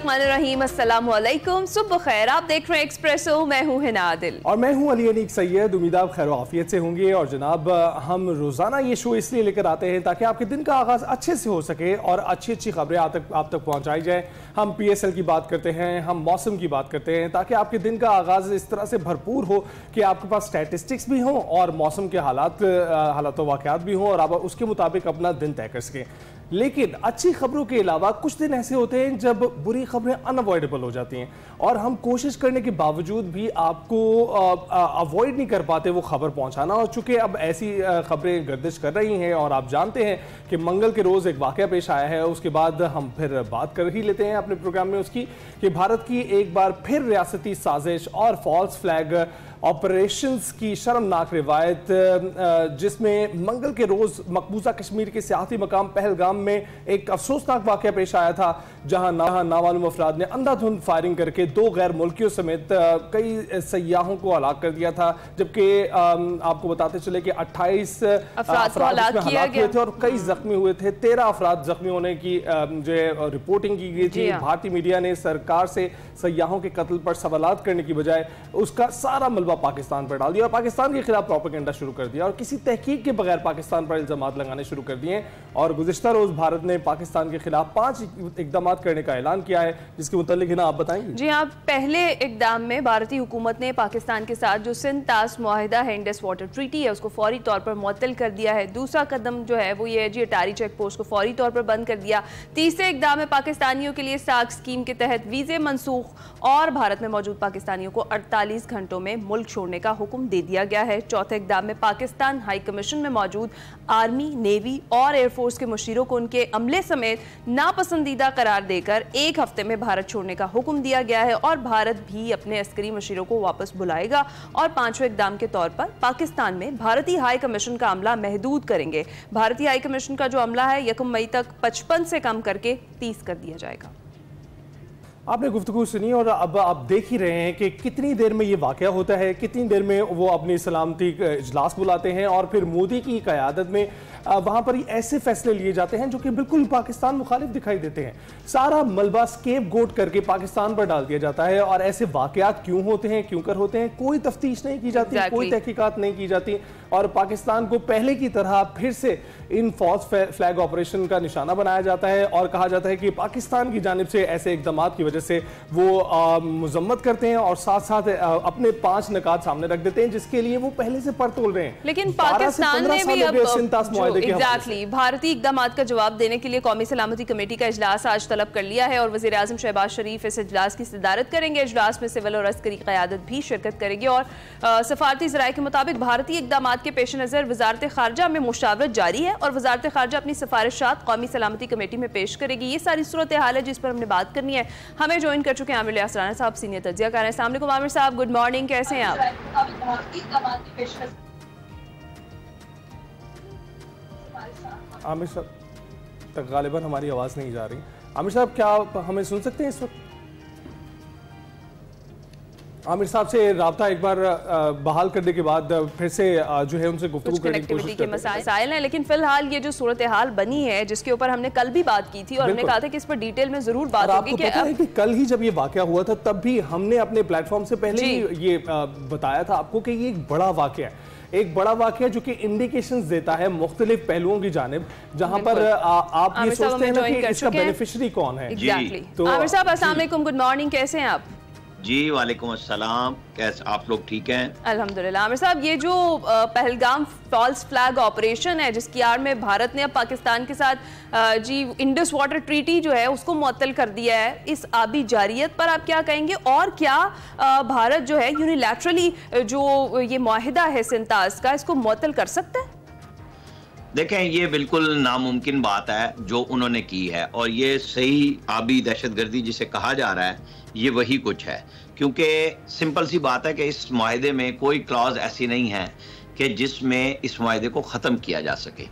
बिस्मिल्लाहिर्रहमानिर्रहीम, अस्सलामु अलैकुम, सुबह खैर। आप देख रहे हैं एक्सप्रेसो, मैं हूं हिना आदिल और मैं हूं अली अनीक सैयद। उम्मीद आप खैर आफियत से होंगे। और जनाब, हम रोज़ाना ये शो इसलिए लेकर आते हैं ताकि आपके दिन का आगाज़ अच्छे से हो सके और अच्छी अच्छी खबरें आप तक पहुंचाई जाए। हम PSL की बात करते हैं, हम मौसम की बात करते हैं, ताकि आपके दिन का आगाज़ इस तरह से भरपूर हो कि आपके पास स्टैटिस्टिक्स भी हों और मौसम के हालात वाक़यात भी हों और आप उसके मुताबिक अपना दिन तय कर सकें। लेकिन अच्छी खबरों के अलावा कुछ दिन ऐसे होते हैं जब बुरी खबरें अनअवॉइडेबल हो जाती हैं और हम कोशिश करने के बावजूद भी आपको अवॉइड नहीं कर पाते वो खबर पहुंचाना। और चूंकि अब ऐसी खबरें गर्दिश कर रही हैं और आप जानते हैं कि मंगल के रोज़ एक वाक़या पेश आया है, उसके बाद हम फिर बात कर ही लेते हैं अपने प्रोग्राम में उसकी कि भारत की एक बार फिर रियासती साजिश और फॉल्स फ्लैग ऑपरेशंस की शर्मनाक रिवायत, जिसमें मंगल के रोज़ मकबूजा कश्मीर के सियाहती मकाम पहलगाम में एक अफसोसनाक वाक़या पेश आया था, जहां नामालूम अफराद ने अंधाधुंध फायरिंग करके 2 गैर मुल्कियों समेत कई सयाहों को हलाक कर दिया था। जबकि आपको बताते चले कि 28 अफराद हलाक हुए थे और कई जख्मी हुए थे। 13 अफराद जख्मी होने की जो रिपोर्टिंग की गई थी। भारतीय मीडिया ने सरकार से सयाहों के कत्ल पर सवालात करने की बजाय उसका सारा मलबा पाकिस्तान पर डाल दिया और पाकिस्तान के खिलाफ प्रोपेगेंडा शुरू कर दिया और किसी तहकीक के बगैर पाकिस्तान पर इल्जामात लगाने शुरू कर दिए। और गुज़िश्ता रोज भारत ने पाकिस्तान के खिलाफ 5 इकदाम करने का ऐलान किया है, जिसके मुतालिक है ना आप बताएंगे। जी हाँ, पहले इकदाम में भारतीय हुकूमत ने पाकिस्तान के साथ जो सिंध-तास मुआहिदा है, इंडस वाटर ट्रीटी है, उसको फौरी तौर पर मुअत्तल कर दिया है। दूसरा कदम जो है वो ये है जी, अटारी चेक पोस्ट को फौरी तौर पर बंद कर दिया। तीसरे इकदाम में पाकिस्तानियों के लिए साख स्कीम के तहत वीजे मनसूख और भारत में मौजूद पाकिस्तानियों को 48 घंटों में मुल्क छोड़ने का हुक्म दे दिया गया है। चौथे इकदाम में पाकिस्तान हाई कमीशन में मौजूद आर्मी, नेवी और एयरफोर्स के मुशीरों को उनके अमले समेत नापसंदीदा करार देकर 1 हफ्ते में भारत छोड़ने का हुक्म दिया गया है और भारत भी अपने अस्करी मुशीरों को वापस बुलाएगा। और 5वें इकदाम के तौर पर पाकिस्तान में भारतीय हाई कमीशन का अमला महदूद करेंगे। भारतीय हाई कमीशन का जो अमला है 1 मई तक 55 से कम करके 30 कर दिया जाएगा। आपने गुफ्तगू सुनी और अब आप देख ही रहे हैं कि कितनी देर में ये वाक़या होता है, कितनी देर में वो अपनी सलामती इजलास बुलाते हैं और फिर मोदी की क़यादत में वहाँ पर ऐसे फैसले लिए जाते हैं जो कि बिल्कुल पाकिस्तान मुखालिफ दिखाई देते हैं। सारा मलबा स्केप गोट करके पाकिस्तान पर डाल दिया जाता है और ऐसे वाक़यात क्यों होते हैं, क्यों कर होते हैं, कोई तफ्तीश नहीं की जाती, कोई तहकीकात नहीं की जाती और पाकिस्तान को पहले की तरह फिर से इन फॉल्स फ्लैग ऑपरेशन का निशाना बनाया जाता है और कहा जाता है कि पाकिस्तान की जानिब से ऐसे इक़दाम की वजह से वो मुजम्मत करते हैं और साथ साथ अपने 5 निकात सामने रख देते हैं जिसके लिए वो पहले से परतोल रहे हैं। लेकिन पाकिस्तान ने भी भारतीय इक़दामात का जवाब देने के लिए कौमी सलामती कमेटी का इजलास आज तलब कर लिया है और वज़ीर आज़म शहबाज शरीफ इस इजलास की सदारत करेंगे। इजलास में सिविल और अस्करी क़यादत भी शिरकत करेगी और सफारती ज़राए के मुताबिक भारतीय इक़दामात के पेश नज़र वज़ारत ख़ारजा में मुशावरत जारी है और वज़ारत ख़ारजा अपनी सिफारिशात कौमी सलामती कमेटी में पेश करेगी। ये सारी सूरत हाल है जिस पर हमने बात करनी है। हमें ज्वाइन कर चुके हैं आमिर असराना साहब, सीनियर तज्ज़िया कार हैं। अस्सलाम वालेकुम आमिर साहब, गुड मॉर्निंग, कैसे हैं आप? आमिर साहब तक गालिबन हमारी आवाज़ नहीं जा रही। आमिर साहब, क्या आप हमें सुन सकते हैं इस वक्त? आमिर साहब से राब्ता एक बार बहाल करने के बाद फिर से जो है उनसे गुफ्तगू करने की कोशिश करते हैं। मसाइल हैं, लेकिन फिलहाल ये जो सूरत हाल बनी है जिसके ऊपर हमने कल भी बात की थी और हमने कहा था कि इस पर डिटेल में जरूर बात होगी। कि कल ही जब ये वाकया हुआ था तब भी हमने अपने प्लेटफॉर्म से पहले ही ये बताया था आपको कि ये एक बड़ा वाकया है, एक बड़ा वाकया जो कि इंडिकेशंस देता है मुख्तलिफ पहलुओं की जानिब, जहां पर आप ये सोचते हैं कि इसका बेनिफिशियरी कौन है। तो आमिर साहब अस्सलाम वालेकुम, गुड मॉर्निंग, कैसे हैं आप? जी वालेकुम अस्सलाम, कैसे आप लोग ठीक हैं? अल्हम्दुलिल्लाह। आमिर साहब, ये जो पहलगाम फॉल्स फ्लैग ऑपरेशन है जिसकी आड़ में भारत ने अब पाकिस्तान के साथ जी इंडस वाटर ट्रीटी जो है उसको मुअत्तल कर दिया है, इस आबी जारियत पर आप क्या कहेंगे और क्या भारत जो है यूनिलैटरली जो ये मुआहिदा है सिंध-तास का, इसको मुअत्तल कर सकता है? देखें, ये बिल्कुल नामुमकिन बात है जो उन्होंने की है और ये सही आबी दहशतगर्दी जिसे कहा जा रहा है ये वही कुछ है, क्योंकि सिंपल सी बात है कि इस मुआहिदे में कोई क्लॉज ऐसी नहीं है कि जिसमें इस मुआहिदे को ख़त्म किया जा सके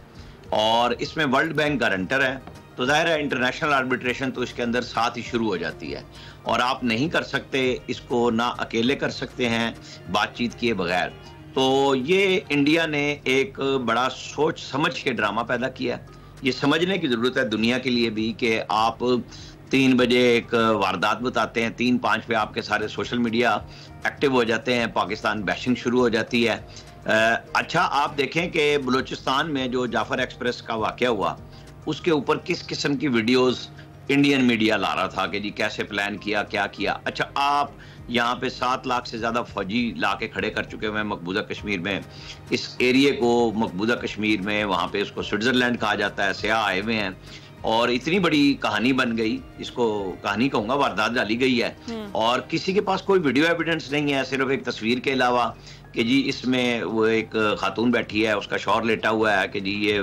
और इसमें वर्ल्ड बैंक गारंटर है तो ज़ाहिर है इंटरनेशनल आर्बिट्रेशन तो इसके अंदर साथ ही शुरू हो जाती है और आप नहीं कर सकते इसको, ना अकेले कर सकते हैं बातचीत किए बगैर। तो ये इंडिया ने एक बड़ा सोच समझ के ड्रामा पैदा किया। ये समझने की ज़रूरत है दुनिया के लिए भी कि आप 3 बजे एक वारदात बताते हैं, 3-5 पे आपके सारे सोशल मीडिया एक्टिव हो जाते हैं, पाकिस्तान बैशिंग शुरू हो जाती है। अच्छा आप देखें कि बलूचिस्तान में जो जाफर एक्सप्रेस का वाकया हुआ, उसके ऊपर किस किस्म की वीडियोस इंडियन मीडिया ला रहा था कि जी कैसे प्लान किया, क्या किया। अच्छा आप यहाँ पे 7 लाख से ज़्यादा फौजी ला के खड़े कर चुके हुए हैं मकबूजा कश्मीर में। इस एरिए को मकबूजा कश्मीर में वहाँ पे उसको स्विट्ज़रलैंड कहा जाता है, सयाह आए हुए हैं और इतनी बड़ी कहानी बन गई, इसको कहानी कहूँगा, वारदात डाली गई है और किसी के पास कोई वीडियो एविडेंस नहीं है, सिर्फ एक तस्वीर के अलावा कि जी इसमें वो एक खातून बैठी है, उसका शौहर लेटा हुआ है कि जी ये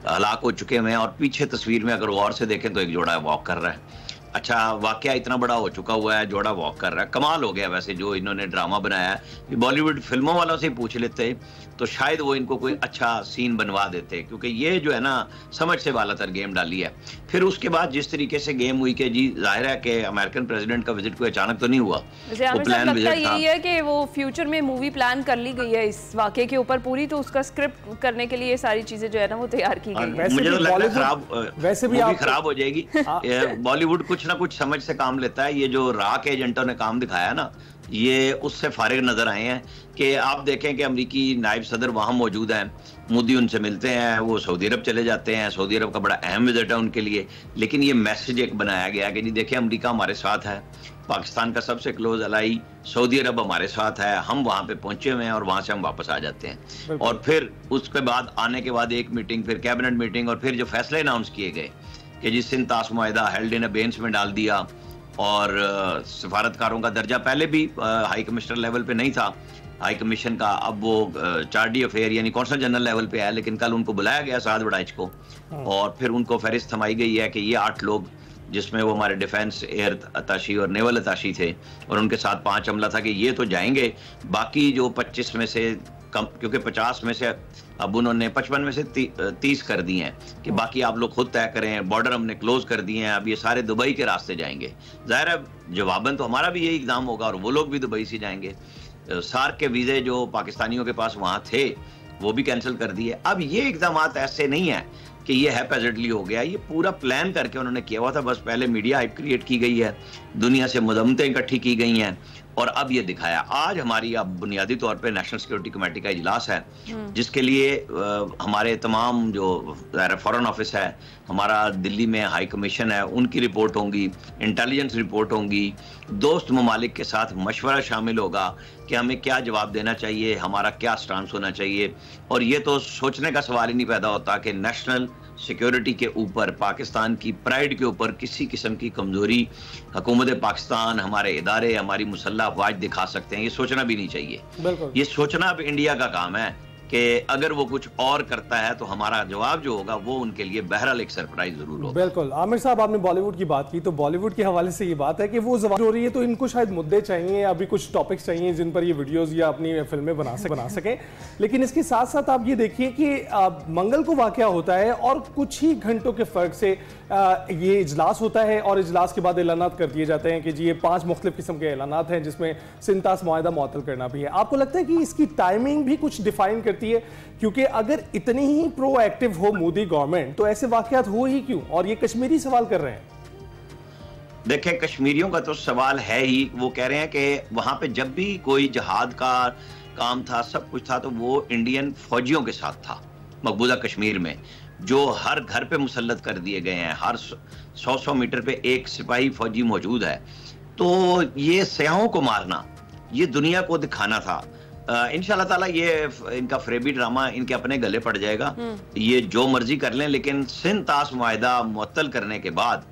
हलाक हो चुके हैं और पीछे तस्वीर में अगर गौर से देखें तो एक जोड़ा वॉक कर रहा है। अच्छा वाकया इतना बड़ा हो चुका हुआ है, जोड़ा वॉक कर रहा है। कमाल हो गया वैसे जो इन्होंने ड्रामा बनाया है। बॉलीवुड फिल्मों वालों से पूछ लेते तो शायद वो इनको कोई अच्छा सीन बनवा देते, क्योंकि ये जो है ना समझ से बालातर गेम डाली है। फिर उसके बाद जिस तरीके से गेम हुई कि जी जाहिर है कि अमेरिकन प्रेसिडेंट का विजिट कोई अचानक तो नहीं हुआ, वो प्लान विजिट था। यही है कि वो फ्यूचर में मूवी प्लान कर ली गई है इस वाकये के ऊपर पूरी, तो उसका स्क्रिप्ट करने के लिए सारी चीजें जो है ना वो तैयार की गई है। मुझे तो लग रहा है खराब, वैसे भी खराब हो जाएगी। बॉलीवुड कुछ ना कुछ समझ से काम लेता है। ये जो राक एजेंटों ने काम दिखाया ना, ये उससे फारिग नजर आए हैं कि आप देखें कि अमेरिकी नायब सदर वहां मौजूद हैं, मोदी उनसे मिलते हैं, वो सऊदी अरब चले जाते हैं, सऊदी अरब का बड़ा अहम विजिट है उनके लिए। लेकिन ये मैसेज एक बनाया गया कि जी देखिए अमेरिका हमारे साथ है, पाकिस्तान का सबसे क्लोज अलाई सऊदी अरब हमारे साथ है, हम वहां पे पहुंचे हुए हैं और वहां से हम वापस आ जाते हैं। और फिर उसके बाद आने के बाद एक मीटिंग, फिर कैबिनेट मीटिंग और फिर जो फैसले अनाउंस किए गए कि जी सिंध ताश मुआहिदा हेल्ड इन अबेंस में डाल दिया और सफारतकारों का दर्जा पहले भी हाई कमिश्नर लेवल पे नहीं था हाई कमीशन का, अब वो चार्डी अफेयर यानी कौंसल जनरल लेवल पे है। लेकिन कल उनको बुलाया गया साद बड़ाइच को और फिर उनको फहरिस्त थमाई गई है कि ये 8 लोग, जिसमें वो हमारे डिफेंस, एयर अताशी और नेवल अताशी थे और उनके साथ 5 अमला था, कि ये तो जाएंगे, बाकी जो 25 में से कम, क्योंकि 50 में से अब उन्होंने 55 में से 30 कर दिए हैं कि बाकी आप लोग खुद तय करें, बॉर्डर हमने क्लोज कर दिए हैं, अब ये सारे दुबई के रास्ते जाएंगे। जाहिर है जवाबन तो हमारा भी यही इक़दाम होगा और वो लोग भी दुबई से जाएंगे। सार्क के वीज़े जो पाकिस्तानियों के पास वहाँ थे वो भी कैंसिल कर दिए। अब ये इक़दाम ऐसे नहीं है कि ये हैपेजेडली हो गया, ये पूरा प्लान करके उन्होंने किया हुआ था। बस पहले मीडिया हाइप क्रिएट की गई है, दुनिया से मदमतें इकट्ठी की गई हैं और अब ये दिखाया। आज हमारी अब बुनियादी तौर पे नेशनल सिक्योरिटी कमेटी का इजलास है, जिसके लिए हमारे तमाम जो फॉरेन ऑफिस है, हमारा दिल्ली में हाई कमीशन है, उनकी रिपोर्ट होंगी, इंटेलिजेंस रिपोर्ट होंगी, दोस्त ममालिक के साथ मशवरा शामिल होगा कि हमें क्या जवाब देना चाहिए, हमारा क्या स्टांस होना चाहिए। और ये तो सोचने का सवाल ही नहीं पैदा होता कि नेशनल सिक्योरिटी के ऊपर, पाकिस्तान की प्राइड के ऊपर किसी किस्म की कमजोरी हुकूमत पाकिस्तान, हमारे इदारे, हमारी मुसल्लह अफवाज दिखा सकते हैं। ये सोचना भी नहीं चाहिए। ये सोचना अब इंडिया का काम है कि अगर वो कुछ और करता है तो हमारा जवाब जो होगा वो उनके लिए बहरहाल एक सरप्राइज जरूर होगा। बिल्कुल। आमिर साहब, आपने बॉलीवुड की बात की, तो बॉलीवुड के हवाले से ये बात है कि वो जबान हो रही है तो इनको शायद मुद्दे चाहिए, अभी कुछ टॉपिक्स चाहिए जिन पर ये वीडियोस या अपनी फिल्में बना सकें। लेकिन इसके साथ साथ आप ये देखिए कि मंगल को वाकया होता है और कुछ ही घंटों के फर्क से ये इजलास होता है और इजलास के बाद ऐलानात कर दिए जाते हैं कि जी ये 5 मुख्तलिफ किस्म के ऐलानात हैं, जिसमें सिंध ताश मुआहिदा मुअत्तल करना भी है। आपको लगता है कि इसकी टाइमिंग भी कुछ डिफाइन करती है? क्योंकि अगर इतनी ही प्रोएक्टिव हो मोदी गवर्नमेंट तो ऐसे वाकयात हो ही क्यों? और ये कश्मीरी सवाल कर रहे हैं। देखें, कश्मीरियों का तो सवाल है ही। वो कह रहे हैं कि वहां पे जब भी कोई जहाद का काम था, सब कुछ था, तो वो इंडियन फौजियों के साथ था। मकबूजा कश्मीर में जो हर घर पे मुसल्लत कर दिए गए हैं, हर 100 मीटर पे एक सिपाही फौजी मौजूद है। तो ये सयाहों को मारना, ये दुनिया को दिखाना था। इंशाल्लाह ताला ये इनका फ्रेबी ड्रामा इनके अपने गले पड़ जाएगा। ये जो मर्जी कर लें, लेकिन सिंध ताश मुआहिदा मुअत्तल करने के बाद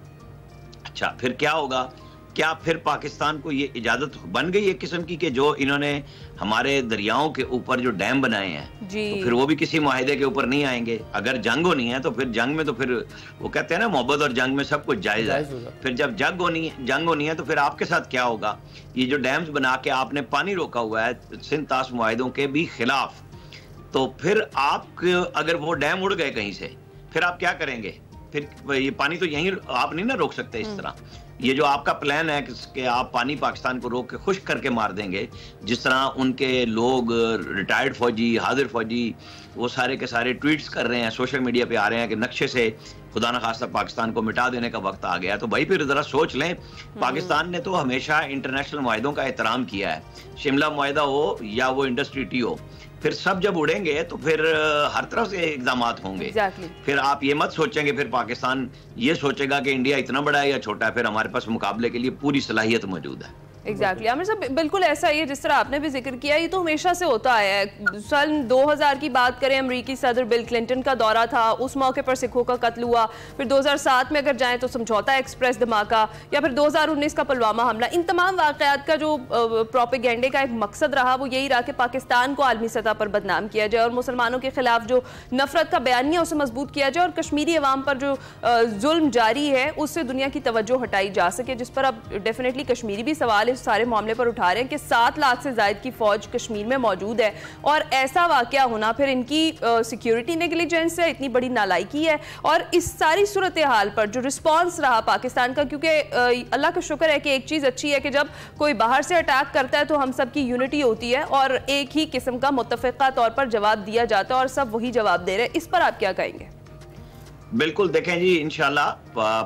अच्छा फिर क्या होगा? क्या फिर पाकिस्तान को ये इजाजत बन गई एक किस्म की कि जो इन्होंने हमारे दरियाओं के ऊपर जो डैम बनाए हैं, तो फिर वो भी किसी मुआहिदे के ऊपर नहीं आएंगे? अगर जंग होनी है तो फिर जंग में, तो फिर वो कहते हैं ना मोहब्बत और जंग में सब कुछ जायज है। फिर जब जंग होनी है तो फिर आपके साथ क्या होगा? ये जो डैम्स बना के आपने पानी रोका हुआ है सिंध ताश मुआहिदों के भी खिलाफ, तो फिर आप अगर वो डैम उड़ गए कहीं से, फिर आप क्या करेंगे? फिर ये पानी तो यहीं आप नहीं ना रोक सकते इस तरह। ये जो आपका प्लान है कि आप पानी पाकिस्तान को रोक के खुश्क करके मार देंगे, जिस तरह उनके लोग रिटायर्ड फौजी, हाजिर फौजी, वो सारे के सारे ट्वीट्स कर रहे हैं, सोशल मीडिया पे आ रहे हैं कि नक्शे से खुदा न खास्ता पाकिस्तान को मिटा देने का वक्त आ गया। तो भाई फिर जरा सोच लें, पाकिस्तान ने तो हमेशा इंटरनेशनल मुआहदों का एहतराम किया है, शिमला मुआहदा हो या वो इंडस ट्रीटी हो, फिर सब जब उड़ेंगे तो फिर हर तरफ से इक़दाम होंगे। फिर आप ये मत सोचेंगे फिर पाकिस्तान ये सोचेगा कि इंडिया इतना बड़ा है या छोटा है, फिर हमारे पास मुकाबले के लिए पूरी सलाहियत मौजूद है। एग्जैक्टली आमिर साहब, बिल्कुल ऐसा ही है जिस तरह आपने भी जिक्र किया, ये तो हमेशा से होता है। सन 2000 की बात करें, अमेरिकी सदर बिल क्लिंटन का दौरा था, उस मौके पर सिखों का कत्ल हुआ। फिर 2007 में अगर जाएं तो समझौता एक्सप्रेस धमाका, या फिर 2019 का पुलवामा हमला। इन तमाम वाक़यात का जो प्रोपेगेंडे का एक मकसद रहा वो यही रहा कि पाकिस्तान को आलमी सतह पर बदनाम किया जाए और मुसलमानों के खिलाफ जो नफरत का बयानिया उसे मजबूत किया जाए और कश्मीरी अवाम पर जो जुल्म जारी है उससे दुनिया की तवज्जो हटाई जा सके, जिस पर अब डेफिनेटली कश्मीरी भी सवाल इस सारे मामले पर उठा रहे हैं कि 7 लाख से ज्यादा की फौज कश्मीर में मौजूद है और ऐसा वाकया होना फिर इनकी सिक्योरिटी नेग्लिजेंस है, इतनी बड़ी नालायकी है। और इस सारी सूरत हाल पर जो रिस्पॉन्स रहा पाकिस्तान का, क्योंकि अल्लाह का शुक्र है कि एक चीज़ अच्छी है कि जब कोई बाहर से अटैक करता है तो हम सब की यूनिटी होती है और एक ही किस्म का मुत्तफ़िक़ा तौर पर जवाब दिया जाता है और सब वही जवाब दे रहे हैं। इस पर आप क्या कहेंगे? बिल्कुल, देखें जी, इंशाल्लाह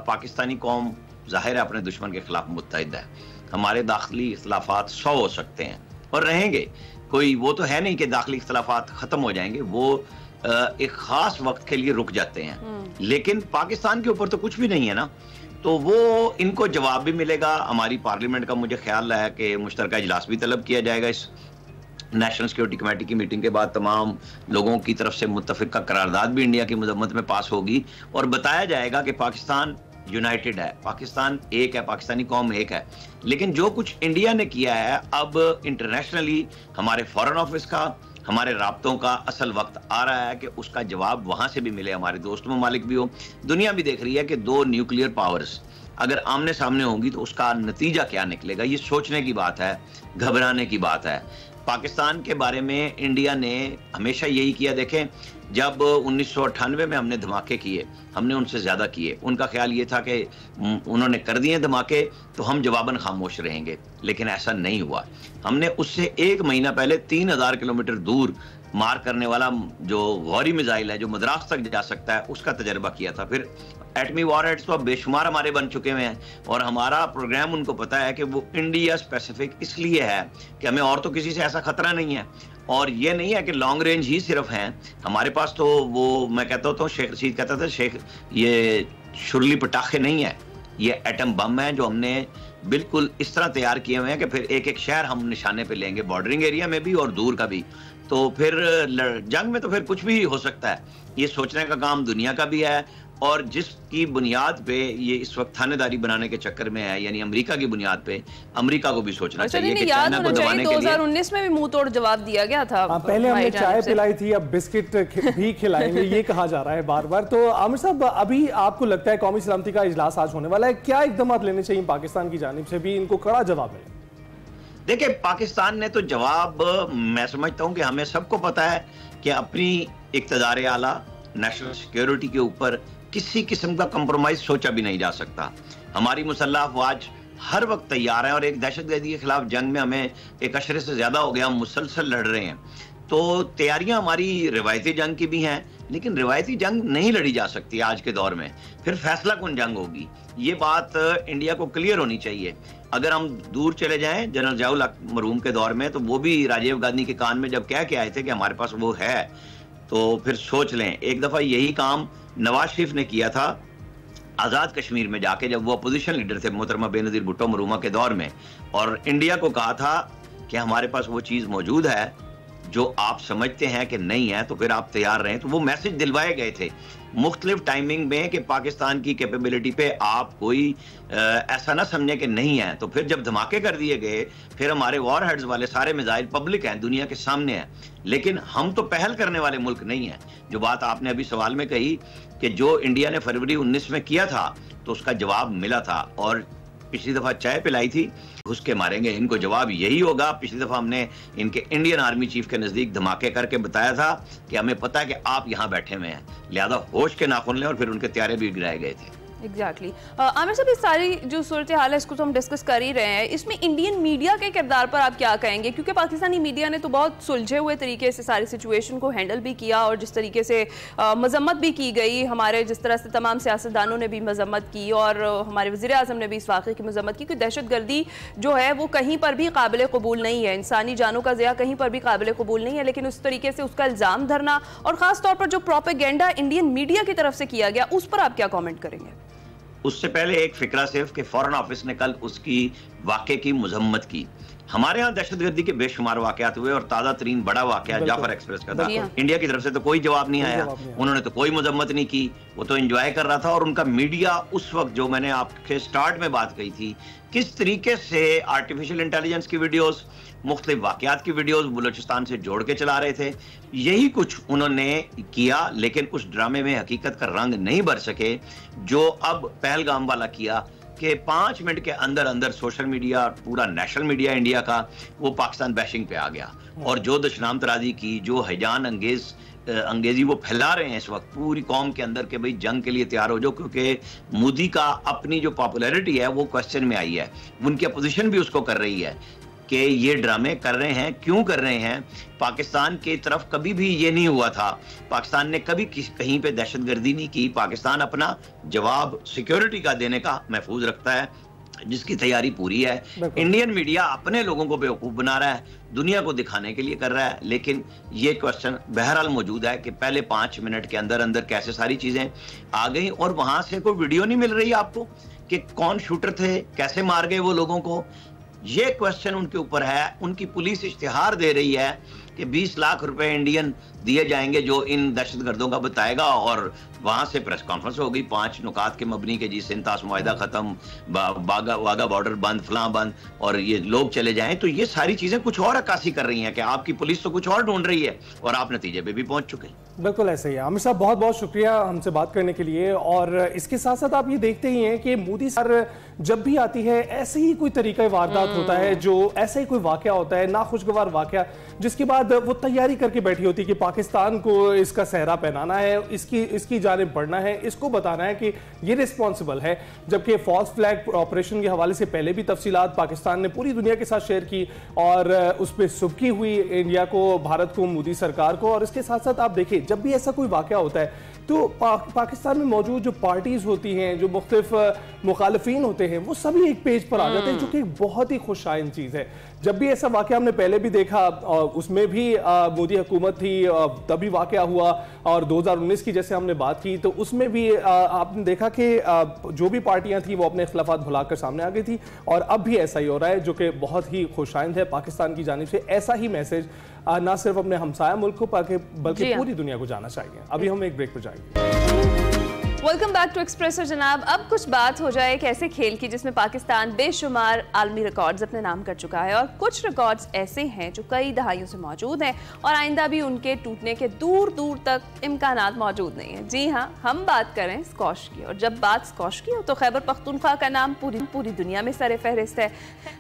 पाकिस्तानी कौम जाहिर है अपने दुश्मन के खिलाफ मुत्तहिद है। हमारे दाखिली इख्तलाफात 100 हो सकते हैं और रहेंगे, कोई वो तो है नहीं कि दाखिली इख्तलाफात खत्म हो जाएंगे, वो एक खास वक्त के लिए रुक जाते हैं। लेकिन पाकिस्तान के ऊपर तो कुछ भी नहीं है ना, तो वो इनको जवाब भी मिलेगा। हमारी पार्लियामेंट का मुझे ख्याल है कि मुश्तरका इजलास भी तलब किया जाएगा इस नेशनल सिक्योरिटी कमेटी की मीटिंग के बाद। तमाम लोगों की तरफ से मुत्तफिका करारदाद भी इंडिया की मजम्मत में पास होगी और बताया जाएगा कि पाकिस्तान यूनाइटेड है, पाकिस्तान एक है, पाकिस्तानी कौम एक है। लेकिन जो कुछ इंडिया ने किया है, अब इंटरनेशनली हमारे फॉरेन ऑफिस का, हमारे राब्तों का असल वक्त आ रहा है कि उसका जवाब वहां से भी मिले, हमारे दोस्त ममालिक भी हो। दुनिया भी देख रही है कि 2 न्यूक्लियर पावर्स अगर आमने सामने होंगी तो उसका नतीजा क्या निकलेगा, ये सोचने की बात है, घबराने की बात है। पाकिस्तान के बारे में इंडिया ने हमेशा यही किया। देखें, जब 1998 में हमने धमाके किए, हमने उनसे ज़्यादा किए। उनका ख्याल ये था कि उन्होंने कर दिए धमाके तो हम जवाबन खामोश रहेंगे, लेकिन ऐसा नहीं हुआ। हमने उससे 1 महीना पहले 3000 किलोमीटर दूर मार करने वाला जो गौरी मिसाइल है, जो मद्रास तक जा सकता है, उसका तजर्बा किया था। फिर एटमी वॉरहेड्स तो अब बेशुमार हमारे बन चुके हुए हैं और हमारा प्रोग्राम उनको पता है कि वो इंडिया स्पेसिफिक इसलिए है कि हमें और तो किसी से ऐसा खतरा नहीं है। और ये नहीं है कि लॉन्ग रेंज ही सिर्फ हैं हमारे पास, तो वो मैं कहता हूँ, शेख रशीद कहता था, शेख ये शुरली पटाखे नहीं है, ये एटम बम है जो हमने बिल्कुल इस तरह तैयार किए हुए हैं कि फिर एक एक शहर हम निशाने पे लेंगे, बॉर्डरिंग एरिया में भी और दूर का भी। तो फिर जंग में तो फिर कुछ भी हो सकता है, ये सोचने का काम दुनिया का भी है। और जिसकी बुनियाद पे ये इस वक्त थानेदारी बनाने के चक्कर में है, यानी अमेरिका की बुनियाद पे, अमेरिका को भी सोचना चाहिए कि चाइना को दबाने के लिए। 2019 में भी मुंह तोड़ जवाब दिया गया था। पहले हमने चाय पिलाई थी, अब बिस्किट भी खिलाएंगे, ये कहा जा रहा है बार बार। तो आमिर साहब, अभी आपको लगता है कौमी सलामती का इजलास आज होने वाला है, क्या इकदाम लेने चाहिए पाकिस्तान की जानिब से भी, इनको कड़ा जवाब मिले? देखिए, पाकिस्तान ने तो जवाब, मैं समझता हूं कि हमें सबको पता है कि अपनी इक़्तिदार आला, नेशनल सिक्योरिटी के ऊपर किसी किस्म का कंप्रोमाइज सोचा भी नहीं जा सकता। हमारी मुसल्लह अफवाज हर वक्त तैयार है और एक दहशतगर्दी के खिलाफ जंग में हमें 1 अशरे से ज्यादा हो गया, हम मुसलसल लड़ रहे हैं। तो तैयारियां हमारी रिवायती जंग की भी हैं, लेकिन रिवायती जंग नहीं लड़ी जा सकती आज के दौर में, फिर फैसला कौन जंग होगी, ये बात इंडिया को क्लियर होनी चाहिए। अगर हम दूर चले जाएं जनरल ज़ियाउल मरहूम के दौर में, तो वो भी राजीव गांधी के कान में जब कह के आए थे कि हमारे पास वो है, तो फिर सोच लें। एक दफ़ा यही काम नवाज शरीफ ने किया था आज़ाद कश्मीर में जाके, जब वो अपोजिशन लीडर थे मोहतरमा बेनज़ीर भुट्टो मरूमा के दौर में, और इंडिया को कहा था कि हमारे पास वो चीज़ मौजूद है जो आप समझते हैं कि नहीं है, तो फिर आप तैयार रहें। तो वो मैसेज दिलवाए गए थे मुख्तलिफ टाइमिंग में कि पाकिस्तान की कैपेबिलिटी पे आप कोई ऐसा ना समझे कि नहीं है। तो फिर जब धमाके कर दिए गए, फिर हमारे वॉर हेड्स वाले सारे मिसाइल पब्लिक हैं, दुनिया के सामने हैं, लेकिन हम तो पहल करने वाले मुल्क नहीं हैं। जो बात आपने अभी सवाल में कही कि जो इंडिया ने फरवरी 19 में किया था तो उसका जवाब मिला था, और पिछली दफा चाय पिलाई थी, घुस के मारेंगे, इनको जवाब यही होगा। पिछली दफा हमने इनके इंडियन आर्मी चीफ के नजदीक धमाके करके बताया था कि हमें पता है कि आप यहाँ बैठे हुए हैं, लिहाजा होश के नाखून लें, और फिर उनके त्यारे भी गिराए गए थे। एग्जैक्टली आमिर साहब, इस सारी जो सूरत हाल है इसको तो हम डिस्कस कर ही रहे हैं, इसमें इंडियन मीडिया के किरदार पर आप क्या कहेंगे? क्योंकि पाकिस्तानी मीडिया ने तो बहुत सुलझे हुए तरीके से सारी सिचुएशन को हैंडल भी किया और जिस तरीके से मजम्मत भी की गई, हमारे जिस तरह से तमाम सियासतदानों ने भी मजम्मत की और हमारे वज़ीर आज़म ने भी इस वाक़े की मजम्मत की कि दहशत गर्दी जो है वो कहीं पर भी काबिल कबूल नहीं है, इंसानी जानों का ज़िया कहीं पर भी काबिल कबूल नहीं है, लेकिन उस तरीके से उसका इल्ज़ाम धरना और ख़ास तौर पर जो प्रोपेगेंडा इंडियन मीडिया की तरफ से किया गया उस पर आप क्या कॉमेंट करेंगे? उससे पहले एक फिक्रा सिर्फ कि फॉरेन ऑफिस ने कल उसकी वाक़े की मजम्मत की। हमारे यहाँ दहशतगर्दी के बेशुमार वाकयात हुए और ताज़ा तरीन बड़ा वाकया जाफर एक्सप्रेस का था। इंडिया की तरफ से तो कोई जवाब नहीं आया, उन्होंने तो कोई मजम्मत नहीं की, वो तो एंजॉय कर रहा था। और उनका मीडिया उस वक्त, जो मैंने आपके स्टार्ट में बात कही थी, किस तरीके से आर्टिफिशियल इंटेलिजेंस की वीडियोस, मुख्तलिफ वाकयात की वीडियोस बलूचिस्तान से जोड़ के चला रहे थे, यही कुछ उन्होंने किया। लेकिन उस ड्रामे में हकीकत का रंग नहीं भर सके जो अब पहलगाम वाला किया कि 5 मिनट के अंदर अंदर सोशल मीडिया, पूरा नेशनल मीडिया इंडिया का, वो पाकिस्तान बैशिंग पे आ गया और जो दुश्मन तराजी की, जो हैजान अंगेजी वो फैला रहे हैं इस वक्त पूरी कौम के अंदर कि भाई जंग के लिए तैयार हो जाओ, क्योंकि मोदी का अपनी जो पॉपुलैरिटी है वो क्वेश्चन में आई है। उनकी अपोजिशन भी उसको कर रही है कि ये ड्रामे कर रहे हैं, क्यों कर रहे हैं? पाकिस्तान की तरफ कभी भी ये नहीं हुआ था, पाकिस्तान ने कभी कहीं पे दहशतगर्दी नहीं की। पाकिस्तान अपना जवाब सिक्योरिटी का देने का महफूज रखता है, जिसकी तैयारी पूरी है। इंडियन मीडिया अपने लोगों को बेवकूफ़ बना रहा है, दुनिया को दिखाने के लिए कर रहा है। लेकिन ये क्वेश्चन बहरहाल मौजूद है कि पहले 5 मिनट के अंदर अंदर कैसे सारी चीज़ें आ गई और वहाँ से कोई वीडियो नहीं मिल रही आपको कि कौन शूटर थे, कैसे मार गए वो लोगों को। ये क्वेश्चन उनके ऊपर है। उनकी पुलिस इश्तिहार दे रही है कि 20 लाख रुपए इंडियन दिए जाएंगे जो इन दहशतगर्दों का बताएगा, और वहां से प्रेस कॉन्फ्रेंस हो गई 5 नुकात के मबनी के जी सिंतास मुआहिदा खत्म, वाघा बॉर्डर बंद, फलां बंद, और ये लोग चले जाएं। तो ये सारी चीजें कुछ और अक्कासी कर रही हैं कि आपकी पुलिस तो कुछ और ढूंढ रही है और आप नतीजे पे भी पहुंच चुके हैं। बिल्कुल ऐसे ही। आमिर साहब, बहुत बहुत शुक्रिया हमसे बात करने के लिए। और इसके साथ साथ आप ये देखते ही हैं कि मोदी सर जब भी आती है ऐसे ही कोई तरीका वारदात होता है, जो ऐसा ही कोई वाकया होता है, नाखुशगवार वाकया, जिसके बाद वो तैयारी करके बैठी होती है कि पाकिस्तान को इसका सहरा पहनाना है, इसकी जानिब बढ़ना है, इसको बताना है कि ये रिस्पॉन्सिबल है। जबकि फॉल्स फ्लैग ऑपरेशन के हवाले से पहले भी तफसीलात पाकिस्तान ने पूरी दुनिया के साथ शेयर की और उस पर सुबकी हुई इंडिया को, भारत को, मोदी सरकार को। और इसके साथ साथ आप देखिए, जब भी ऐसा कोई वाकया होता है तो पाकिस्तान में मौजूद जो पार्टीज होती हैं, जो मुख्तलिफ मुखालफीन होते हैं, वो सभी एक पेज पर आ जाते हैं, जो कि एक बहुत ही खुशाइन चीज़ है। जब भी ऐसा वाकया हमने पहले भी देखा, उसमें भी मोदी हुकूमत थी तभी वाकया हुआ, और 2019 की जैसे हमने बात की तो उसमें भी आपने देखा कि जो भी पार्टियां थी वो अपने इख्लाफात भुलाकर सामने आ गई थी। और अब भी ऐसा ही हो रहा है, जो कि बहुत ही खुशाइंद है। पाकिस्तान की जानिब से ऐसा ही मैसेज ना सिर्फ अपने हमसाया मुल्क को बल्कि पूरी दुनिया को जाना चाहिए। अभी हम एक ब्रेक पर जाएंगे। वेलकम बैक टू एक्सप्रेसर जनाब। अब कुछ बात हो जाए एक ऐसे खेल की जिसमें पाकिस्तान बेशुमार आलमी रिकॉर्ड्स अपने नाम कर चुका है, और कुछ रिकॉर्ड्स ऐसे हैं जो कई दहाइयों से मौजूद हैं और आइंदा भी उनके टूटने के दूर दूर तक इम्कानात मौजूद नहीं है। जी हाँ, हम बात करें स्कॉश की, और जब बात स्कॉश की हो तो खैबर पख्तूनख्वा का नाम पूरी दुनिया में सर फहरिस्त है।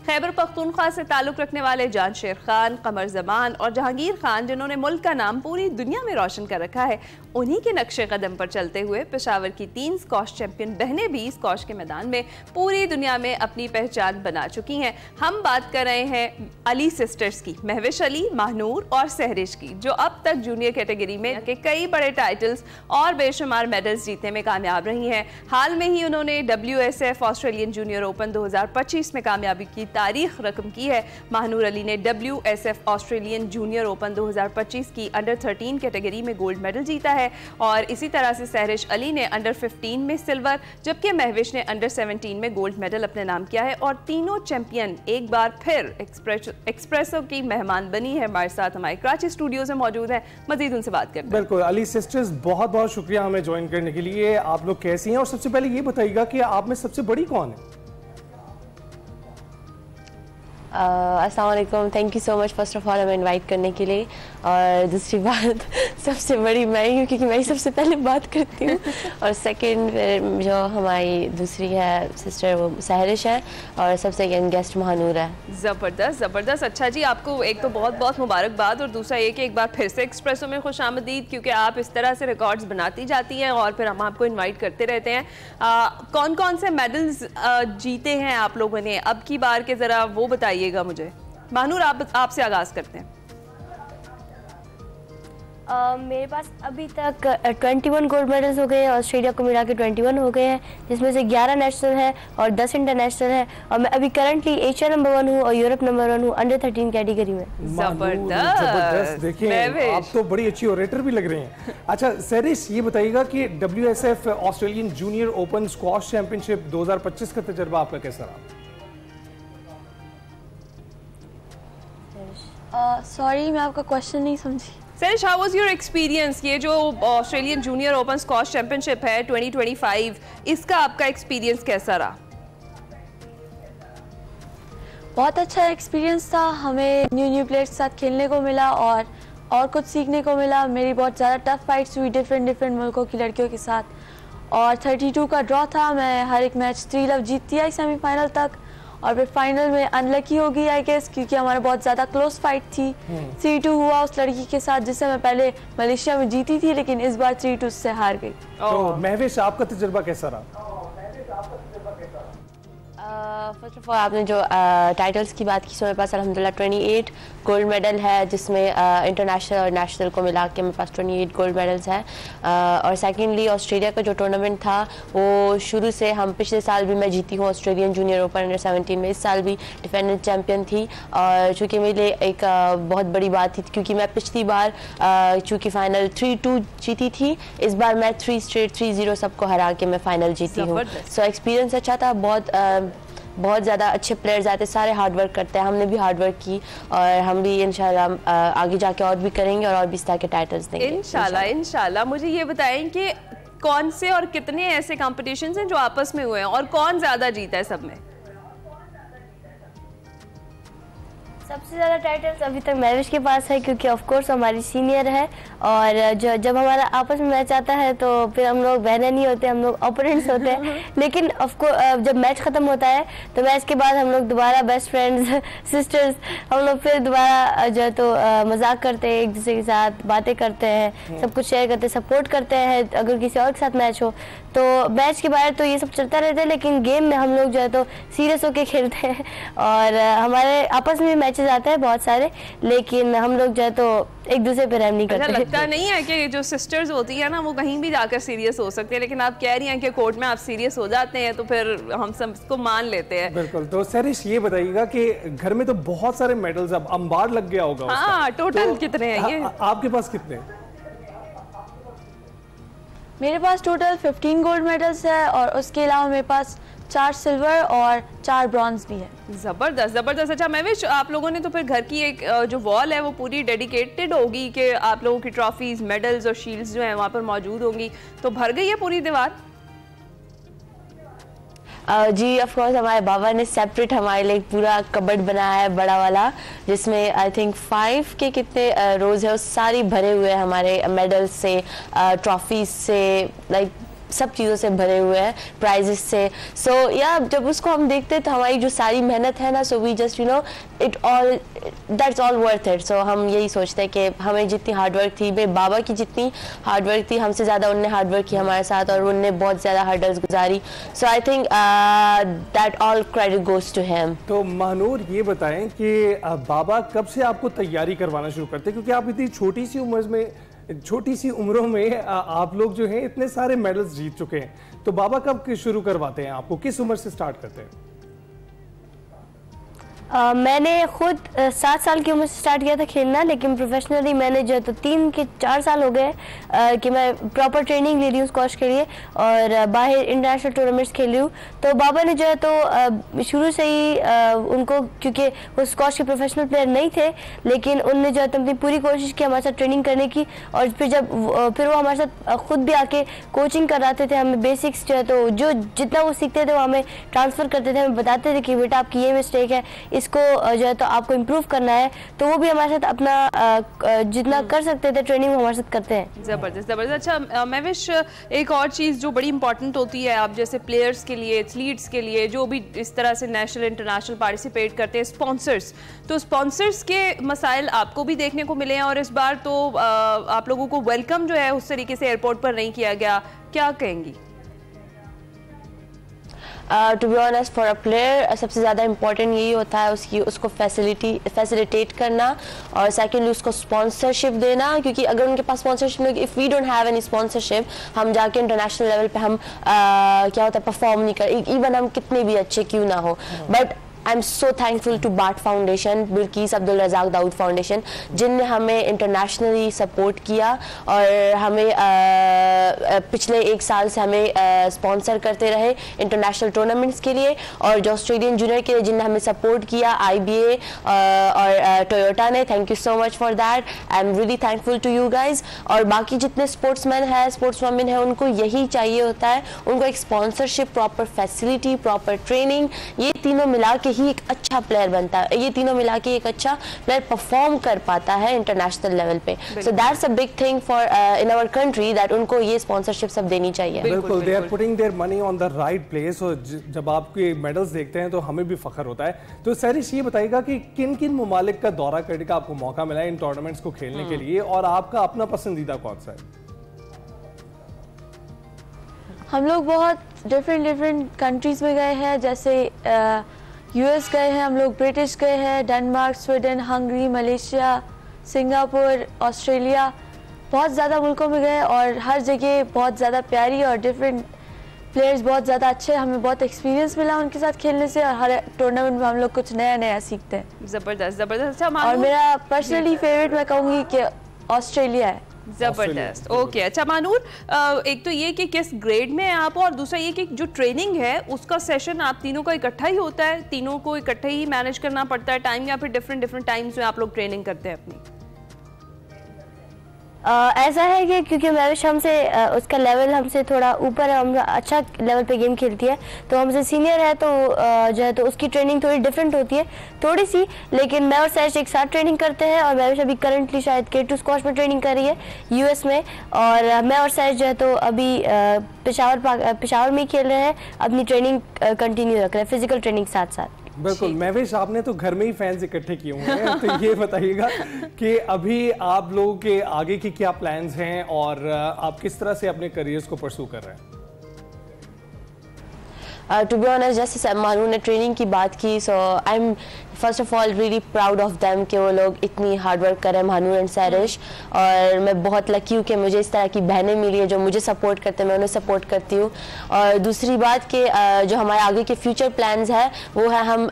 खैबर पख्तूनख्वा से ताल्लुक़ रखने वाले जानशेर खान, कमर जमान और जहांगीर खान, जिन्होंने मुल्क का नाम पूरी दुनिया में रोशन कर रखा है, उन्हीं के नक्शे कदम पर चलते हुए पेशावर की 3 स्कॉश चैंपियन बहनें भी स्कॉश के मैदान में पूरी दुनिया में अपनी पहचान बना चुकी हैं। हम बात कर रहे हैं अली सिस्टर्स की, महविश अली, महानूर और सहरिश की, जो अब तक जूनियर कैटेगरी में के कई बड़े टाइटल्स और बेशुमार मेडल्स जीतने में कामयाब रही हैं। हाल में ही उन्होंने WSF ऑस्ट्रेलियन जूनियर ओपन 2025 में कामयाबी की तारीख रकम की है। महानूर अली ने WSF ऑस्ट्रेलियन जूनियर ओपन 2025 की अंडर 13 कैटेगरी में गोल्ड मेडल जीता है, और इसी तरह से सहरिश अली ने अंडर 15 में सिल्वर, जबकि महविश ने अंडर 17 में गोल्ड मेडल अपने नाम किया है। और तीनों चैंपियन एक बार फिर एक्सप्रेसो की मेहमान बनी है। हमारे साथ हमारे कराची स्टूडियो से मौजूद है, मजीद उनसे बात करते हैं। बिल्कुल अली सिस्टर्स, बहुत बहुत शुक्रिया हमें ज्वाइन करने के लिए। आप लोग कैसी हैं, और सबसे पहले ये बताइएगा कि आप में सबसे बड़ी कौन है? अस्सलाम वालेकुम, thank you so much first of all हमें इनवाइट करने के लिए। और दूसरी बात सबसे बड़ी मैं ही हूँ क्योंकि मैं ही सबसे पहले बात करती हूँ। और सेकंड जो हमारी दूसरी है सिस्टर वो सहरिश है और सबसे यंग गेस्ट महानूर है। ज़बरदस्त ज़बरदस्त। अच्छा जी, आपको एक तो बहुत बहुत मुबारकबाद और दूसरा ये कि एक बार फिर से एक्सप्रेसो में खुशामदीद, क्योंकि आप इस तरह से रिकॉर्ड्स बनाती जाती हैं और फिर हम आपको इन्वाइट करते रहते हैं। कौन कौन से मेडल्स जीते हैं आप लोगों ने अब की बार के, ज़रा वो बताइएगा मुझे। महानूर आपसे आगाज़ करते हैं। मेरे पास अभी तक 21 गोल्ड मेडल्स हो गए हैं, ऑस्ट्रेलिया को मिला के 21 हो गए हैं, जिसमें से 11 नेशनल है और 10 इंटरनेशनल है। और मैं अभी करंटली एशिया नंबर 1 हूँ और यूरोप नंबर 1 हूँ अंडर 13 कैटेगरी में। जबरदस्त। देखिए आप तो बड़ी अच्छी ओरेटर भी लग रही हैं। अच्छा सहरिश, ये बताइएगा कि WSF Australian junior open squash championship 2025 का तजर्बा आपका कैसा रहा? सॉरी मैं आपका क्वेश्चन नहीं समझी। Sahrish, how was your experience? ये जो Australian junior open squash championship है 2025, इसका आपका एक्सपीरियंस कैसा रहा? बहुत अच्छा एक्सपीरियंस था, हमें न्यू प्लेयर्स के साथ खेलने को मिला और कुछ सीखने को मिला। मेरी बहुत ज़्यादा टफ फाइट्स हुई डिफरेंट मुल्कों की लड़कियों के साथ और 32 का ड्रॉ था। मैं हर एक मैच 3 लव जीतती आई सेमीफाइनल तक और फिर फाइनल में अनलकी हो गई आई गेस, क्योंकि हमारा बहुत ज़्यादा क्लोज फाइट थी। 3-2 हुआ उस लड़की के साथ जिससे मैं पहले मलेशिया में जीती थी, लेकिन इस बार 3-2 से हार गई। तो महविश, आपका तजुर्बा कैसा रहा? फर्स्ट ऑफ ऑल आपने जो टाइटल्स की बात की, सो मेरे पास अल्हम्दुलिल्लाह 28 गोल्ड मेडल है, जिसमें इंटरनेशनल और नेशनल को मिला के मेरे पास 28 गोल्ड मेडल्स हैं। और सेकेंडली ऑस्ट्रेलिया का जो टूर्नामेंट था वो शुरू से हम पिछले साल भी मैं जीती हूँ ऑस्ट्रेलियन जूनियर ओपन अंडर 17 में, इस साल भी डिफेंडेंट चैम्पियन थी। और चूँकि मेरे लिए एक बहुत बड़ी बात थी क्योंकि मैं पिछली बार चूँकि फ़ाइनल 3-2 जीती थी, इस बार मैं 3 स्ट्रेट 3-0 सबको हरा के मैं फ़ाइनल जीती हूँ। सो एक्सपीरियंस अच्छा था, बहुत ज़्यादा अच्छे प्लेयर्स आते, सारे हार्ड वर्क करते हैं, हमने भी हार्ड वर्क की और हम भी इंशाल्लाह आगे जाके और भी करेंगे और भी इस तरह के टाइटल्स देंगे इंशाल्लाह। मुझे ये बताएं कि कौन से और कितने ऐसे कॉम्पिटिशन्स हैं जो आपस में हुए हैं और कौन ज़्यादा जीता है सब में? सबसे ज़्यादा टाइटल्स अभी तक महविश के पास है क्योंकि ऑफ कोर्स हमारी सीनियर है और जब हमारा आपस में मैच आता है तो फिर हम लोग बहनें नहीं होते, हम लोग ओपोनेंट्स होते हैं। लेकिन ऑफ कोर्स जब मैच ख़त्म होता है तो मैच के बाद हम लोग दोबारा बेस्ट फ्रेंड्स सिस्टर्स हम लोग फिर दोबारा जो है तो मजाक करते हैं, एक दूसरे के साथ बातें करते हैं, सब कुछ शेयर करते हैं, सपोर्ट करते हैं। अगर किसी और के साथ मैच हो तो मैच के बाहर तो ये सब चलता रहता है, लेकिन गेम में हम लोग जो है तो सीरियस होकर खेलते हैं और हमारे आपस में मैचेस आते हैं बहुत सारे, लेकिन हम लोग जो है तो एक दूसरे पे रहम नहीं करते। अच्छा, लगता नहीं है कि जो सिस्टर्स होती है ना वो कहीं भी जाकर सीरियस हो सकते हैं, लेकिन आप कह रही हैं कि कोर्ट में आप सीरियस हो जाते हैं तो फिर हम सबको मान लेते हैं। बिल्कुल। तो सहरिश ये बताइएगा कि घर में तो बहुत सारे मेडल्स अब अंबार लग गया होगा। हाँ, टोटल कितने हैं ये? आपके पास कितने? मेरे पास टोटल 15 गोल्ड मेडल्स है और उसके अलावा मेरे पास 4 सिल्वर और 4 ब्रॉन्ज भी है। ज़बरदस्त ज़बरदस्त। अच्छा महविश, आप लोगों ने तो फिर घर की एक जो वॉल है वो पूरी डेडिकेटेड होगी कि आप लोगों की ट्रॉफीज, मेडल्स और शील्ड्स जो हैं वहाँ पर मौजूद होंगी, तो भर गई है पूरी दीवार? जी ऑफ कोर्स, हमारे बाबा ने सेपरेट हमारे लिए पूरा कबर्ड बनाया है बड़ा वाला, जिसमें आई थिंक 5 के कितने रोज है, वो सारी भरे हुए हैं हमारे मेडल्स से, ट्रॉफीज से, लाइक सब चीज़ों से भरे हुए हैं, प्राइजेस से। सो या जब उसको हम देखते हैं तो हमारी जो सारी मेहनत है ना, so we just you know it all that's all worth it. So हम यही सोचते हैं कि हमें जितनी हार्डवर्क थी, मेरे बाबा की जितनी हार्डवर्क थी, हमसे ज़्यादा उनने हार्डवर्क की हमारे साथ और उनने बहुत ज़्यादा हर्डल्स गुजारी। So I think that all credit goes to him. तो महानूर ये बताएं कि बाबा कब से आपको तैयारी करवाना शुरू करते हैं, क्योंकि आप इतनी छोटी सी उम्रों में आप लोग जो हैं इतने सारे मेडल्स जीत चुके हैं, तो बाबा कब शुरू करवाते हैं आपको, किस उम्र से स्टार्ट करते हैं? मैंने खुद 7 साल की उम्र से स्टार्ट किया था खेलना, लेकिन प्रोफेशनली मैंने जो है तो 3 के 4 साल हो गए कि मैं प्रॉपर ट्रेनिंग ले रही हूँ स्क्वॉश के लिए और बाहर इंटरनेशनल टूर्नामेंट्स खेल रही हूँ। तो बाबा ने जो है तो शुरू से ही उनको, क्योंकि वो स्क्वॉश के प्रोफेशनल प्लेयर नहीं थे, लेकिन उनने जो है तो अपनी पूरी कोशिश की हमारे साथ ट्रेनिंग करने की और फिर वो हमारे साथ खुद भी आके कोचिंग कराते थे, हमें बेसिक्स जो है तो जो जितना वो सीखते थे वो हमें ट्रांसफ़र करते थे, हमें बताते थे कि बेटा आपकी ये मिस्टेक है, इसको जो है तो आपको इम्प्रूव करना है, तो वो भी हमारे साथ अपना जितना कर सकते थे ट्रेनिंग हमारे साथ करते हैं। ज़बरदस्त ज़बरदस्त। अच्छा महविश, एक और चीज़ जो बड़ी इंपॉर्टेंट होती है आप जैसे प्लेयर्स के लिए, एथलीट्स के लिए, जो भी इस तरह से नेशनल इंटरनेशनल पार्टिसिपेट करते हैं, स्पॉन्सर्स, तो स्पॉन्सर्स के मसाइल आपको भी देखने को मिले हैं और इस बार तो आप लोगों को वेलकम जो है उस तरीके से एयरपोर्ट पर नहीं किया गया, क्या कहेंगी? To be honest, for a player सबसे ज़्यादा इम्पोर्टेंट यही होता है उसको फैसिलिटेट करना और सेकेंडली उसको स्पॉन्सरशिप देना, क्योंकि अगर उनके पास स्पॉन्सरशिप नहीं, if we don't have any sponsorship, हम जाके इंटरनेशनल लेवल पे हम क्या होता है परफॉर्म नहीं कर, इवन हम कितने भी अच्छे क्यों ना हो। But I am so thankful to बाट फाउंडेशन, बिल्किस अब्दुल रज़ाक दाऊद फाउंडेशन, जिनने हमें इंटरनेशनली सपोर्ट किया और हमें पिछले 1 साल से हमें स्पॉन्सर करते रहे इंटरनेशनल टूर्नामेंट्स के लिए, और जो ऑस्ट्रेलियन जूनियर के लिए जिनने हमें सपोर्ट किया IBA और टोयोटा ने, thank you so much for that. I am really thankful to you guys. और बाकी जितने स्पोर्ट्समैन हैं, स्पोर्ट्सवुमेन हैं, उनको यही चाहिए होता है, उनको एक sponsorship, proper facility, proper training, ये तीनों मिला के ही एक अच्छा प्लेयर बनता है, ये तीनों मिला के एक अच्छा प्लेयर परफॉर्म कर पाता है इंटरनेशनल लेवल पे। So that's a big thing for in our country, that उनको ये स्पॉन्सरशिप सब देनी चाहिए। बिल्कुल, they are putting their money on the right place. और जब आपके मेडल्स देखते हैं तो हमें भी फख्र होता है। तो सैरिश, ये बताइएगा कि किन किन ममालिक का दौरा करने का आपको मौका मिला इन टूर्नामेंट्स को खेलने के लिए, और आपका अपना पसंदीदा कौन सा है? हम लोग बहुत डिफरेंट कंट्रीज़ में गए हैं, जैसे US गए हैं हम लोग, ब्रिटिश गए हैं, Denmark, Sweden, Hungary, Malaysia, Singapore, Australia, बहुत ज़्यादा मुल्कों में गए और हर जगह बहुत ज़्यादा प्यारी और डिफरेंट प्लेयर्स बहुत ज़्यादा अच्छे, हमें बहुत एक्सपीरियंस मिला उनके साथ खेलने से, और हर टूर्नामेंट में हम लोग कुछ नया नया सीखते हैं। ज़बरदस्त ज़बरदस्त। अच्छा, और मेरा पर्सनली फेवरेट मैं कहूँगी कि ऑस्ट्रेलिया है। जबरदस्त। ओके, अच्छा मानूर, एक तो ये कि किस ग्रेड में है आप, और दूसरा ये कि जो ट्रेनिंग है उसका सेशन आप तीनों का इकट्ठा ही होता है, तीनों को इकट्ठे ही मैनेज करना पड़ता है टाइम, या फिर डिफरेंट टाइम्स में आप लोग ट्रेनिंग करते हैं अपनी? ऐसा है कि क्योंकि महविश हमसे उसका लेवल हमसे थोड़ा ऊपर है, हम अच्छा लेवल पे गेम खेलती है, तो हमसे सीनियर है, तो जो है तो उसकी ट्रेनिंग थोड़ी डिफरेंट होती है थोड़ी सी, लेकिन मैं और सैश एक साथ ट्रेनिंग करते हैं। और महविश अभी करंटली शायद K2 स्क्वॉश में ट्रेनिंग कर रही है US में, और मैं और सैश जो है तो अभी पेशावर में ही खेल रहे हैं, अपनी ट्रेनिंग कंटिन्यू रख रहे हैं, फिजिकल ट्रेनिंग साथ साथ। बिल्कुल महविश, आपने तो घर में ही फैंस इकट्ठे किए हुए हैं, तो ये बताइएगा कि अभी आप लोगों के आगे की क्या प्लान्स हैं और आप किस तरह से अपने करियर्स को परस्यू कर रहे हैं? टू बी ऑनेस्ट, जैसे मानू ने ट्रेनिंग की बात की, so I am first of all really proud of them कि वो लोग इतनी हार्ड वर्क करें, मानू एंड सैरिश, और मैं बहुत लकी हूँ कि मुझे इस तरह की बहनें मिली है जो मुझे सपोर्ट करते हैं, मैं उन्हें सपोर्ट करती हूँ। और दूसरी बात कि जो हमारे आगे के फ्यूचर प्लान्स है वो है हम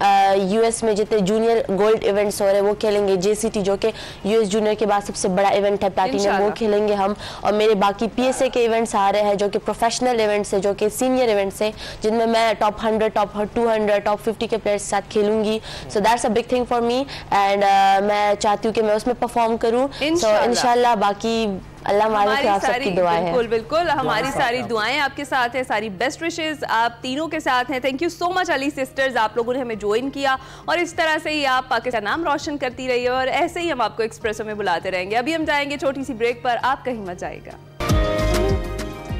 US में जितने जूनियर गोल्ड इवेंट्स हो रहे हैं वो खेलेंगे, JCT जो कि US जूनियर के बाद सबसे बड़ा इवेंट है, प्लैटिनम, वो खेलेंगे हम। और मेरे बाकी PSA के इवेंट्स आ रहे हैं जो कि प्रोफेशनल इवेंट्स है, जो कि सीनियर इवेंट्स है, जिनमें मैं टॉप 100, टॉप 200, टॉप 50 के प्लेयर्स के साथ खेलूंगी। So that's a big thing for me, and मैं चाहती हूँ कि मैं उसमें परफॉर्म करूँ। सो इंशाल्लाह, बाकी अल्लाह मालिक आप सबकी दुआएं हैं। बिल्कुल बिल्कुल, हमारी सारी दुआएं आपके साथ हैं, सारी बेस्ट विशेस आप तीनों के साथ हैं। Thank you so much Ali sisters, आप लोगों ने हमें ज्वाइन किया, और इस तरह से ही आप पाकिस्तान नाम रोशन करती रहिए, और ऐसे ही हम आपको एक्सप्रेसो में बुलाते रहेंगे। अभी हम जाएंगे छोटी सी ब्रेक पर, आप कहीं मत जाइएगा।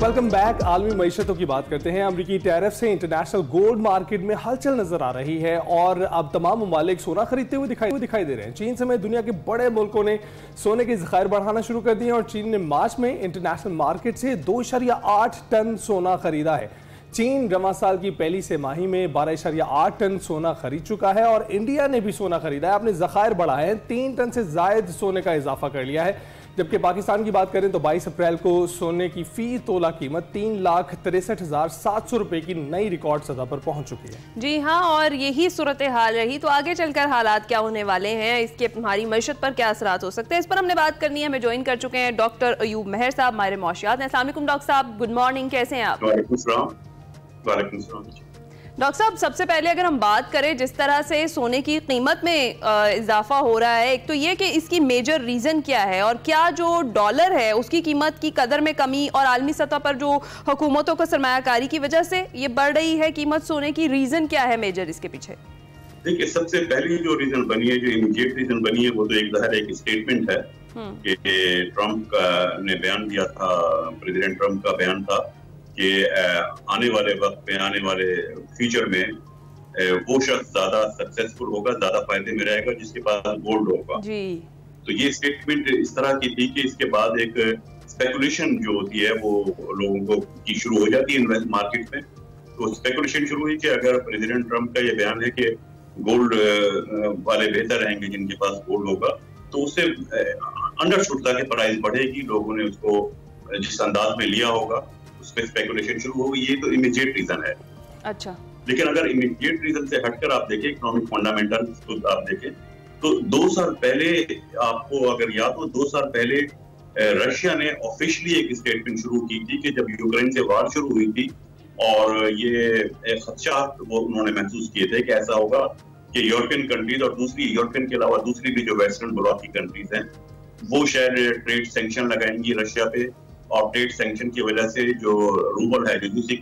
Welcome back. आलमी मईशतों की बात करते हैं। अमरीकी टैरिफ से इंटरनेशनल गोल्ड मार्केट में हलचल नजर आ रही है और अब तमाम ममालिक सोना खरीदते हुए दिखाई दे रहे हैं। चीन समेत दुनिया के बड़े मुल्कों ने सोने के ज़खायर बढ़ाना शुरू कर दिए और चीन ने मार्च में इंटरनेशनल मार्केट से 2.8 टन सोना खरीदा है। चीन रवा साल की पहली तिमाही में 12.8 टन सोना खरीद चुका है और इंडिया ने भी सोना खरीदा है, अपने ज़खायर बढ़ाए हैं, 3 टन से जायद सोने का इजाफा कर लिया है। जबकि पाकिस्तान की बात करें तो 22 अप्रैल को सोने की फी तोला कीमत 3,63,700 रुपए की नई रिकॉर्ड सतह पर पहुंच चुकी है। जी हाँ, और यही सूरत हाल रही तो आगे चलकर हालात क्या होने वाले हैं, इसके हमारी मईशत पर क्या असरात हो सकते हैं, इस पर हमने बात करनी है। हमें ज्वाइन कर चुके हैं डॉक्टर अयूब मेहर साहब, माहिर मौशियात हैं। अस्सलाम वालेकुम डॉक्टर साहब, गुड मॉर्निंग, कैसे हैं आप? डॉक्टर साहब, सबसे पहले अगर हम बात करें जिस तरह से सोने की कीमत में इजाफा हो रहा है, एक तो ये कि इसकी मेजर रीज़न क्या है, और क्या जो डॉलर है उसकी कीमत की कदर में कमी और आलमी सतह पर जो हुकूमतों को सरमायाकारी की वजह से ये बढ़ रही है कीमत सोने की, रीज़न क्या है मेजर इसके पीछे? देखिए, सबसे पहली जो रीजन बनी है, जो इमीडिएट रीजन बनी है, वो तो एक स्टेटमेंट है कि ट्रम्प ने बयान दिया था, प्रेसिडेंट ट्रम्प का बयान था कि आने वाले वक्त में, आने वाले फ्यूचर में वो शख्स ज्यादा सक्सेसफुल होगा, ज्यादा फायदे में रहेगा जिसके पास गोल्ड होगा जी। तो ये स्टेटमेंट इस तरह की थी कि इसके बाद एक स्पेकुलेशन जो होती है वो लोगों को की शुरू हो जाती है इन्वेस्ट मार्केट में। तो स्पेकुलेशन शुरू हुई कि अगर प्रेसिडेंट ट्रम्प का ये बयान है कि गोल्ड वाले बेहतर रहेंगे जिनके पास गोल्ड होगा, तो उससे अंडरशुड के प्राइस बढ़ेगी, लोगों ने उसको जिस अंदाज में लिया होगा उस पर स्पेकुलेशन शुरू होगी। ये तो इमीडिएट रीजन है। अच्छा, लेकिन अगर इमीडिएट रीजन से हटकर आप देखें, इकोनॉमिक फंडामेंटल तो आप देखें, तो 2 साल पहले, आपको अगर याद हो, 2 साल पहले रशिया ने ऑफिशियली एक स्टेटमेंट शुरू की थी कि जब यूक्रेन से वार शुरू हुई थी और ये खदशा वो उन्होंने महसूस किए थे कि ऐसा होगा कि यूरोपियन कंट्रीज और दूसरी यूरोपियन के अलावा दूसरी भी जो वेस्टर्न ब्लॉक की कंट्रीज हैं वो शायद ट्रेड सैंक्शन लगाएंगी रशिया पे, और ट्रेड सैंक्शन की वजह से जो रूबल है, जो दूसरी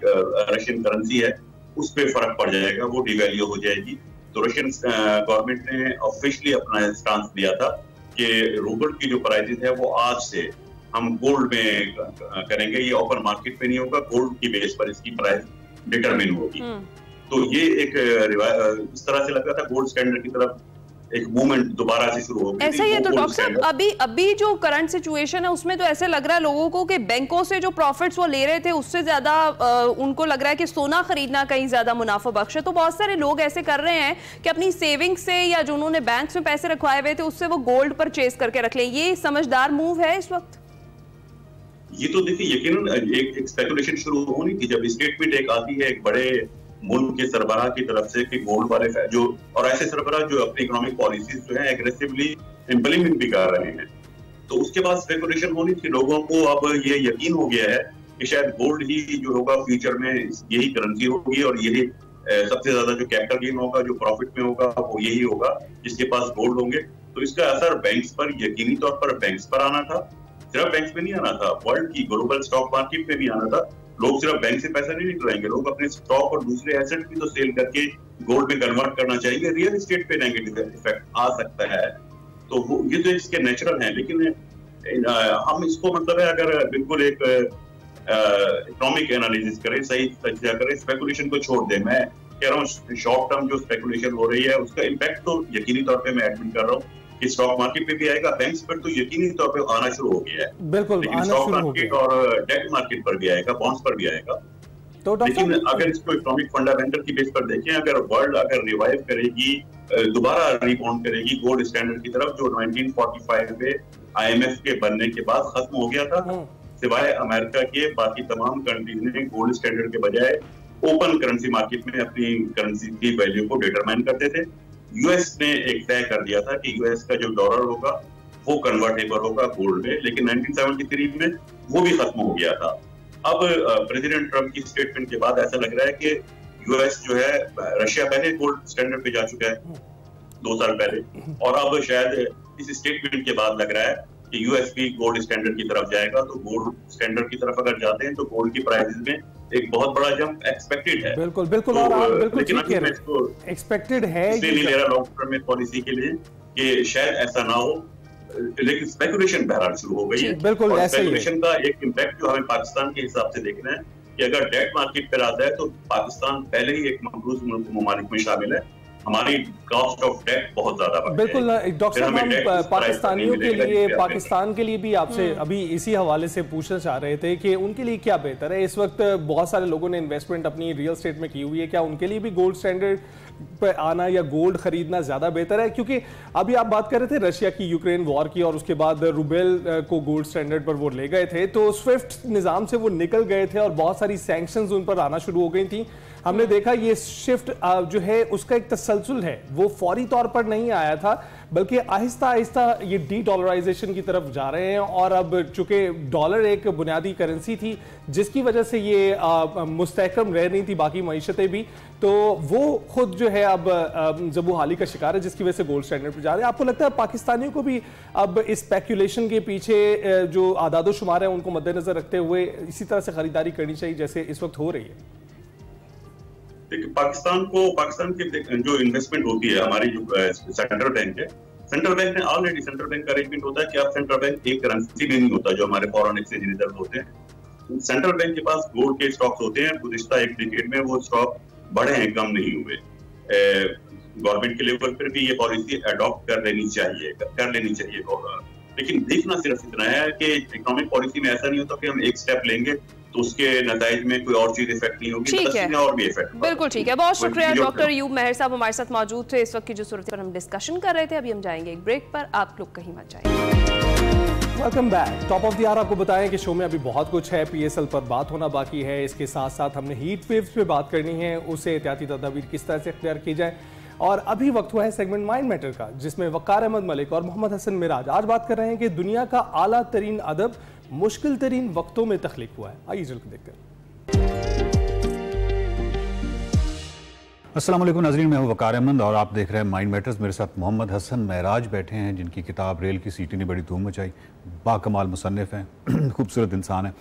रशियन करेंसी है, उस पर फर्क पड़ जाएगा, वो डिवैल्यू हो जाएगी। तो रशियन गवर्नमेंट ने ऑफिशियली अपना स्टांस लिया था कि रूबल की जो प्राइसेस है वो आज से हम गोल्ड में करेंगे, ये ओपन मार्केट में नहीं होगा, गोल्ड की बेस पर इसकी प्राइस डिटरमिन होगी। तो ये एक इस तरह से लगा था गोल्ड स्टैंडर्ड की तरफ एक मूवमेंट दोबारा से शुरू हो गई। ऐसा ही है। तो डॉक्टर साहब, अभी जो करंट सिचुएशन है उसमें तो ऐसे लग रहा है लोगों को कि बैंकों से जो प्रॉफिट्स वो ले रहे थे उससे ज्यादा उनको लग रहा है कि सोना खरीदना कहीं ज्यादा मुनाफा बख्श है। तो बहुत सारे लोग ऐसे कर रहे हैं कि अपनी सेविंग से या जो उन्होंने बैंक में पैसे रखवाए हुए थे उससे वो गोल्ड परचेज करके रख लें। ये समझदार मूव है इस वक्त? ये तो देखिए, यकीनन एक स्पेकुलेशन शुरू होनी थी जब स्टेटमेंट एक आती है एक बड़े मुल्क के सरबराह की तरफ से कि गोल्ड वाले जो, और ऐसे सरबराह जो अपनी इकोनॉमिक पॉलिसीज जो है एग्रेसिवली इम्प्लीमेंट भी कर रहे हैं, तो उसके बाद स्पेकुलेशन होनी थी। लोगों को अब ये यकीन हो गया है कि शायद गोल्ड ही जो होगा फ्यूचर में, यही करेंसी होगी और यही सबसे ज्यादा जो कैपिटल गेन होगा, जो प्रॉफिट में होगा, वो यही होगा जिसके पास गोल्ड होंगे। तो इसका असर बैंक्स पर, यकीनी तौर पर बैंक्स पर आना था। सिर्फ बैंक्स में नहीं आना था, वर्ल्ड की ग्लोबल स्टॉक मार्केट में भी आना था। लोग सिर्फ बैंक से पैसा नहीं निकलाएंगे, लोग अपने स्टॉक और दूसरे एसेट भी तो सेल करके गोल्ड में कन्वर्ट करना चाहिए। रियल एस्टेट पे नेगेटिव इफेक्ट आ सकता है, तो ये तो इसके नेचुरल है। लेकिन हम इसको मतलब है, अगर बिल्कुल एक इकोनॉमिक एनालिसिस करें, सही तजिया करें, स्पेकुलेशन को छोड़ दें। मैं कह रहा हूँ शॉर्ट टर्म जो स्पेकुलेशन हो रही है उसका इम्पैक्ट तो यकीनी तौर पे मैं एडमिट कर रहा हूँ कि स्टॉक मार्केट पे भी आएगा, बैंक्स पर तो यकीनी तौर पे आना शुरू हो गया है। बिल्कुल, लेकिन स्टॉक मार्केट और डेट मार्केट पर भी आएगा, बॉन्ड्स पर भी आएगा। तो लेकिन अगर इसको इकोनॉमिक फंडामेंटल की बेस पर देखें, अगर वर्ल्ड अगर रिवाइव करेगी, दोबारा रिबाउंड करेगी गोल्ड स्टैंडर्ड की तरफ, जो 1945 में IMF के बनने के बाद खत्म हो गया था, सिवाय अमेरिका के बाकी तमाम कंट्रीज ने गोल्ड स्टैंडर्ड के बजाय ओपन करेंसी मार्केट में अपनी करेंसी की वैल्यू को डिटरमाइन करते थे। यूएस ने एक तय कर दिया था कि यूएस का जो डॉलर होगा वो कन्वर्टेबल होगा गोल्ड में, लेकिन 1973 में वो भी खत्म हो गया था। अब प्रेसिडेंट ट्रम्प की स्टेटमेंट के बाद ऐसा लग रहा है कि यूएस जो है, रशिया पहले गोल्ड स्टैंडर्ड पे जा चुका है 2 साल पहले, और अब शायद इस स्टेटमेंट के बाद लग रहा है कि यूएस भी गोल्ड स्टैंडर्ड की तरफ जाएगा। तो गोल्ड स्टैंडर्ड की तरफ अगर जाते हैं तो गोल्ड की प्राइसेस में एक बहुत बड़ा जंप एक्सपेक्टेड है। बिल्कुल बिल्कुल, और आप बिल्कुल ठीक कह रहे हैं, एक्सपेक्टेड है। इसलिए नहीं ले रहा लॉन्ग टर्म में पॉलिसी के लिए कि शायद ऐसा ना हो, लेकिन स्पेकुलेशन बहरहाल शुरू हो गई है। बिल्कुल, स्पेकुलेशन का एक इम्पैक्ट जो हमें पाकिस्तान के हिसाब से देखना है कि अगर डेट मार्केट पर आता है तो पाकिस्तान पहले ही एक मकबूज ममालिक में शामिल है, हमारी कॉस्ट ऑफ डेट बहुत ज्यादा बढ़ बिल्कुल। डॉक्टर साहब, हम पाकिस्तानियों के लिए, पाकिस्तान के लिए भी आपसे अभी इसी हवाले से पूछना चाह रहे थे कि उनके लिए क्या बेहतर है। इस वक्त बहुत सारे लोगों ने इन्वेस्टमेंट अपनी रियल एस्टेट में की हुई है, क्या उनके लिए भी गोल्ड स्टैंडर्ड पर आना या गोल्ड खरीदना ज्यादा बेहतर है? क्योंकि अभी आप बात कर रहे थे रशिया की यूक्रेन वॉर की, और उसके बाद रूबेल को गोल्ड स्टैंडर्ड पर वो ले गए थे, तो स्विफ्ट निज़ाम से वो निकल गए थे और बहुत सारी सैंक्शंस उन पर आना शुरू हो गई थी। हमने देखा ये शिफ्ट जो है उसका एक तसलसल है, वो फौरी तौर पर नहीं आया था, बल्कि आहिस्ता आहिस्ता ये डी डॉलराइजेशन की तरफ जा रहे हैं। और अब चूंकि डॉलर एक बुनियादी करेंसी थी जिसकी वजह से ये मुस्तहकम रह रही थी बाकी मईशतें भी, तो वो खुद जो है अब जब वो हाली का शिकार है, जिसकी वजह से गोल्ड स्टैंडर्ड पर जा रहे हैं। आपको लगता है पाकिस्तानियों को भी अब इस स्पेकुलेशन के पीछे जो आदादो शुमार है उनको मद्देनजर रखते हुए इसी तरह से खरीदारी करनी चाहिए जैसे इस वक्त हो रही है? देखिए पाकिस्तान की जो इन्वेस्टमेंट होती है हमारी जो सेंट्रल बैंक है, सेंट्रल बैंक ने ऑलरेडी सेंट्रल बैंक का अरेंजमेंट होता है कि आप सेंट्रल बैंक एक करेंसी में नहीं होता जो हमारे फॉरेन एक्सचेंज रिजर्व होते हैं। सेंट्रल बैंक के पास गोल्ड के स्टॉक्स होते हैं, गुज़िश्ता एक डिकेड में वो स्टॉक बढ़े हैं, कम नहीं हुए। गवर्नमेंट के लेवल पर भी ये पॉलिसी अडॉप्ट कर लेनी चाहिए। लेकिन देखना सिर्फ इतना है कि इकोनॉमिक पॉलिसी में ऐसा नहीं होता कि हम एक स्टेप लेंगे तो उसके नतीजे में कोई और चीज इफेक्ट नहीं होगी, ठीक है, और भी इफेक्ट। बिल्कुल ठीक है। बहुत शुक्रिया डॉक्टर अयूब मेहर साहब हमारे साथ मौजूद थे। इस वक्त की जो सूरत पर हम डिस्कशन कर रहे थे, अभी हम जाएंगे एक ब्रेक पर, आप लोग कहीं मत जाइए। Welcome back. Top of the hour आपको बताएं कि शो में अभी बहुत कुछ है, पीएसएल पर बात होना बाकी है, इसके साथ साथ हमने हीट वेव्स पे बात करनी है, उससे एहतियाती तदाबीर किस तरह से इख्तियार की जाए, और अभी वक्त हुआ है सेगमेंट माइंड मैटर का, जिसमें वक़ार अहमद मलिक और मोहम्मद हसन मिराज आज बात कर रहे हैं कि दुनिया का आला तरीन अदब मुश्किल तरीन वक्तों में तख्लीक हुआ है। आइए चलकर देखते हैं। अस्सलाम वालेकुम नाज़रीन, मैं हूं वक़ार अहमद और आप देख रहे हैं माइंड मैटर्स। मेरे साथ मोहम्मद हसन मिराज बैठे हैं, जिनकी किताब रेल की सीटी ने बड़ी धूम मचाई। बाकमाल मुसन्निफ़ हैं, खूबसूरत इंसान है।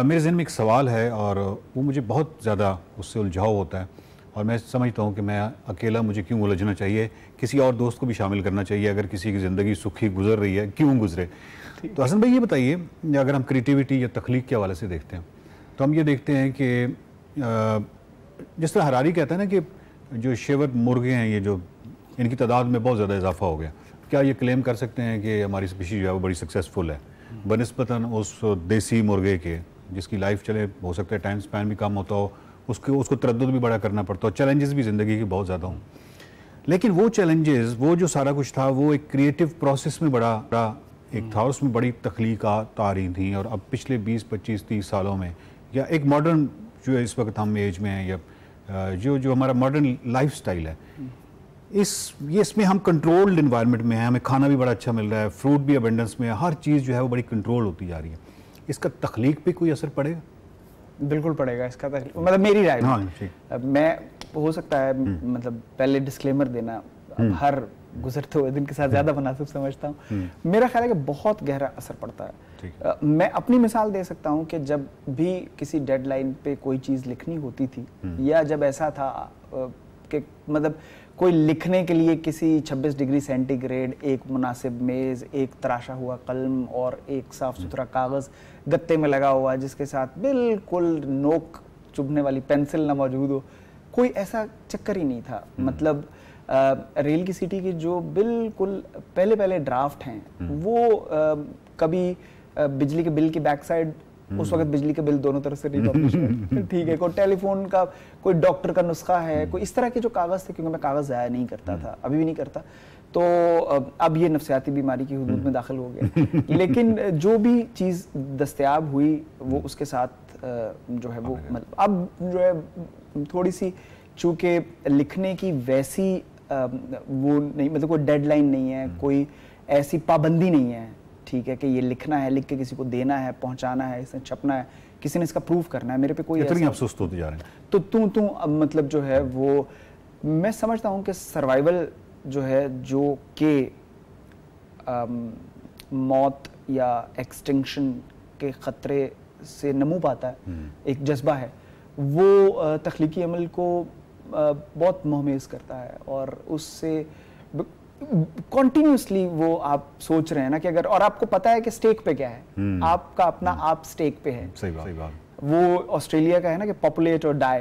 मेरे ज़हन में एक सवाल है और वो मुझे बहुत ज़्यादा उससे उलझाव होता है और मैं समझता हूँ कि मैं अकेला मुझे क्यों उलझना चाहिए, किसी और दोस्त को भी शामिल करना चाहिए। अगर किसी की ज़िंदगी सुखी गुजर रही है, क्यों गुजरे। तो हसन भाई ये बताइए, अगर हम क्रिएटिविटी या तख्लीक के हवाले से देखते हैं तो हम ये देखते हैं कि जिस तरह हरारी कहता है ना कि जो शेवर मुर्गे हैं, ये जो इनकी तादाद में बहुत ज़्यादा इजाफा हो गया, क्या ये क्लेम कर सकते हैं कि हमारी स्पीशीज़ जो है वो बड़ी सक्सेसफुल है बनिस्बतन उस देसी मुर्गे के, जिसकी लाइफ चले हो सकता है टाइम स्पैन भी कम होता हो, उसको तरद्दुद भी बड़ा करना पड़ता हो, चैलेंजेस भी ज़िंदगी की बहुत ज़्यादा हों। लेकिन वो चैलेंजेस, वो जो सारा कुछ था, वो एक क्रिएटिव प्रोसेस में बड़ा एक था, उसमें बड़ी तख्लीकात आ रही थी। और अब पिछले 20, 25, 30 सालों में, या एक मॉडर्न जो है इस वक्त हम एज में हैं, या जो हमारा मॉडर्न लाइफ स्टाइल है, इसमें हम कंट्रोल्ड इन्वायरमेंट में हैं, हमें खाना भी बड़ा अच्छा मिल रहा है, फ्रूट भी अबेंडेंस में है, हर चीज़ जो है वो बड़ी कंट्रोल होती जा रही है। इसका तख्लीक पे कोई असर पड़ेगा? बिल्कुल पड़ेगा इसका, मतलब मेरी राय में। मैं हो सकता है मतलब पहले डिस्क्लेमर देना, हर गुजरते हुए दिन के साथ ज़्यादा मुनासिब समझता हूँ। मेरा ख्याल है कि बहुत गहरा असर पड़ता है। मैं अपनी मिसाल दे सकता हूँ कि जब भी किसी डेडलाइन पे कोई चीज़ लिखनी होती थी, या जब ऐसा था कि मतलब कोई लिखने के लिए किसी 26 डिग्री सेंटीग्रेड, एक मुनासिब मेज़, एक तराशा हुआ कलम और एक साफ़ सुथरा कागज़ गत्ते में लगा हुआ, जिसके साथ बिल्कुल नोक चुभने वाली पेंसिल ना मौजूद हो, कोई ऐसा चक्कर ही नहीं था। मतलब रेल की सीटी की जो बिल्कुल पहले ड्राफ्ट हैं, वो कभी बिजली के बिल की बैक साइड, उस वक्त बिजली के बिल दोनों तरफ से नहीं पब्लिश ठीक है, कोई टेलीफोन का, कोई डॉक्टर का नुस्खा है, कोई इस तरह के जो कागज़ थे, क्योंकि मैं कागज़ ज़ाया नहीं करता था, अभी भी नहीं करता, तो अब ये नफ्सियाती बीमारी की हुदूद में दाखिल हो गया। लेकिन जो भी चीज़ दस्तयाब हुई वो उसके साथ जो है वो मतलब अब जो है थोड़ी सी, चूँकि लिखने की वैसी वो नहीं, मतलब कोई डेडलाइन नहीं है, कोई ऐसी पाबंदी नहीं है, ठीक है, कि ये लिखना है, लिख के किसी को देना है, पहुंचाना है, इसे छपना है, किसी ने इसका प्रूफ करना है, मेरे पे कोई इतनी अफसोस होते जा रहे हैं। तो तू मतलब जो है वो, मैं समझता हूँ कि सर्वाइवल जो है, जो कि मौत या एक्सटिंक्शन के ख़तरे से नमू पाता है, एक जज्बा है, वो तख्लीकी अमल को बहुत मोहमेज़ करता है, और उससे कॉन्टिन्यूसली वो आप सोच रहे हैं ना कि अगर, और आपको पता है कि स्टेक पे क्या है, आपका अपना आप स्टेक पे है। सही बात। वो ऑस्ट्रेलिया का है ना कि पॉपुलेट और डाई,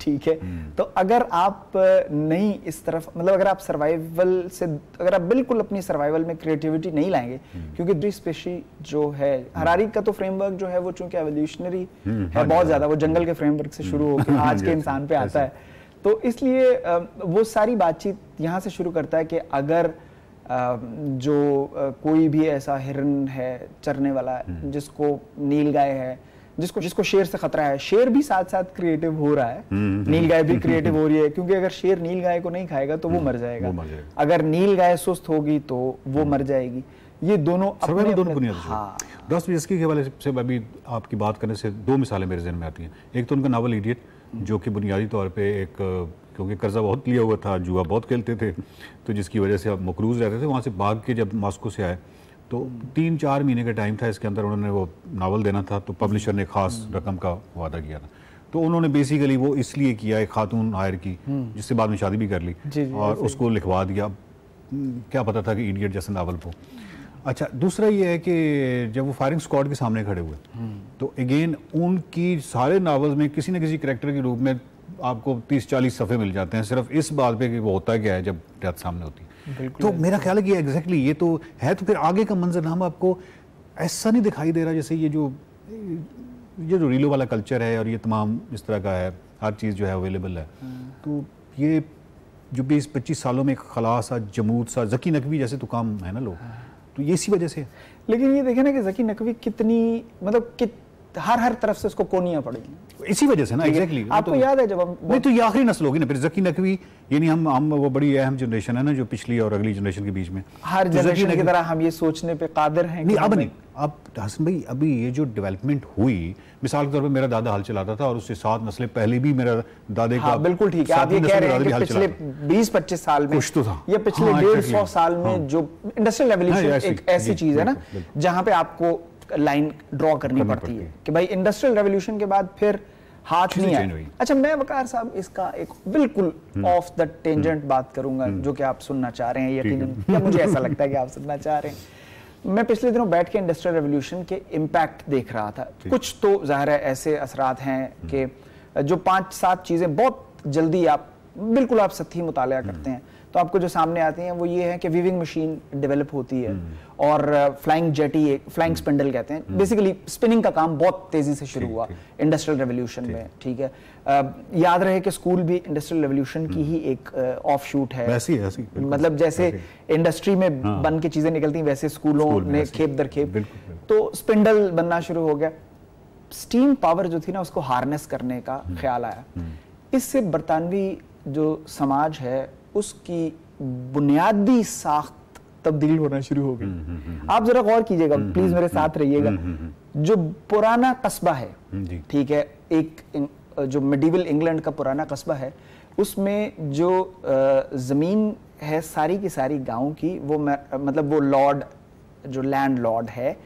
ठीक है। तो अगर आप नहीं इस तरफ, मतलब अगर आप सर्वाइवल से, अगर आप बिल्कुल अपनी सर्वाइवल में क्रिएटिविटी नहीं लाएंगे, क्योंकि दूसरी स्पेशी जो है, हरारी का तो फ्रेमवर्क जो है वो चूंकि एवोल्यूशनरी है बहुत ज्यादा, वो जंगल के फ्रेमवर्क से शुरू होकर आज के इंसान पे आता है, तो इसलिए वो सारी बातचीत यहाँ से शुरू करता है कि अगर जो कोई भी ऐसा हिरन है चरने वाला, जिसको नीलगाय है, जिसको शेर से खतरा है, शेर भी साथ साथ क्रिएटिव हो रहा है, नीलगाय भी क्रिएटिव हो रही है, क्योंकि अगर शेर नीलगाय को नहीं खाएगा तो वो मर जाएगा, अगर नीलगाय सुस्त होगी तो वो मर जाएगी। ये दोनों दोनों बुनियादी। हाँ, दोस्तोयेवस्की के हवाले से अभी आपकी बात करने से दो मिसालें मेरे ज़हन में आती हैं। एक तो उनका नावल इडियट, जो कि बुनियादी तौर पे एक, क्योंकि कर्जा बहुत लिया हुआ था, जुआ बहुत खेलते थे, तो जिसकी वजह से आप मकरूज़ रहते थे। वहाँ से भाग के जब मॉस्को से आए तो 3-4 महीने का टाइम था, इसके अंदर उन्होंने वो नावल देना था, तो पब्लिशर ने ख़ास रकम का वादा किया था। तो उन्होंने बेसिकली वो इसलिए किया, एक खातून हायर की जिससे बाद में शादी भी कर ली और उसको लिखवा दिया। क्या पता था कि इडियट जैसे नावल को। अच्छा, दूसरा ये है कि जब वो फायरिंग स्क्वाड के सामने खड़े हुए तो अगेन उनकी सारे नावल्स में किसी न किसी कैरेक्टर के रूप में आपको 30-40 सफ़े मिल जाते हैं सिर्फ इस बात पे कि वो होता क्या है जब डेथ सामने होती है। तो मेरा ख्याल है कि एग्जैक्टली ये तो है। तो फिर आगे का मंजरनामा आपको ऐसा नहीं दिखाई दे रहा जैसे ये जो रीलो वाला कल्चर है और ये तमाम इस तरह का है, हर चीज़ जो है अवेलेबल है। तो ये जो 20-25 सालों में एक खलास सा, जमूद सा, ज़की नकवी जैसे तो काम है ना लोग, तो ये इसी वजह से। लेकिन ये देखें ना कि ज़की नकवी कितनी मतलब कि हर तरफ से उसको कोनियां पड़ी इसी वजह से ना। एग्जैक्टली आपको तो याद है जब हम नहीं तो ये आखिरी नस्ल होगी ना फिर ज़की नकवी, यानी हम वो बड़ी अहम जनरेशन है ना जो पिछली और अगली जनरेशन के बीच में हर जनरेशन की तरह हम ये सोचने पे कादिर हैं। नहीं अब नहीं, अब हसन भाई अभी ये जो डेवलपमेंट हुई, मिसाल के तौर पे मेरा दादा हल चलाता था और उससे 7 नस्लें पहले भी मेरा दादे का। बिल्कुल ठीक है, आप ये कह रहे हैं कि पिछले 20-25 साल में कुछ तो था, या पिछले 150 साल में जो इंडस्ट्रियल रेवोल्यूशन एक ऐसी चीज है ना जहां पे आपको लाइन ड्रॉ करनी पड़ती है कि भाई इंडस्ट्रियल रेवोल्यूशन के बाद फिर हाथ नहीं आए। अच्छा, मैं वकार साहब इसका एक बिल्कुल ऑफ द टेंजेंट बात करूंगा जो कि आप सुनना चाह रहे हैं यकीनन, या मुझे ऐसा लगता है कि आप सुनना चाह रहे हैं। मैं पिछले दिनों बैठ के इंडस्ट्रियल रेवोल्यूशन के इम्पैक्ट देख रहा था। कुछ तो जाहिर है ऐसे असरात हैं कि जो 5-7 चीजें बहुत जल्दी आप बिल्कुल आप सतही मुताला करते हैं तो आपको जो सामने आती हैं वो ये है कि वीविंग मशीन डेवलप होती है और फ्लाइंग जेटी, फ्लाइंग स्पिंडल कहते हैं, बेसिकली स्पिनिंग का काम बहुत तेजी से शुरू हुआ इंडस्ट्रियल रेवोल्यूशन में। ठीक है, याद रहे कि स्कूल भी इंडस्ट्रियल रेवोल्यूशन की ही एक ऑफ शूट है। ऐसी मतलब जैसे इंडस्ट्री में बन के चीजें निकलती हैं वैसे स्कूलों ने खेप दर खेप तो स्पिंडल बनना शुरू हो गया। स्टीम पावर जो थी ना उसको हार्नेस करने का ख्याल आया। इससे बरतानवी जो समाज है उसकी बुनियादी साख्त तब्दील होना शुरू हो गई। आप जरा गौर कीजिएगा, प्लीज मेरे साथ रहिएगा। जो पुराना कस्बा है, ठीक है, एक जो मिडीवल इंग्लैंड का पुराना कस्बा है, उसमें जो जमीन है सारी की सारी गांव की, वो मतलब वो लॉर्ड, जो लैंड लॉर्ड है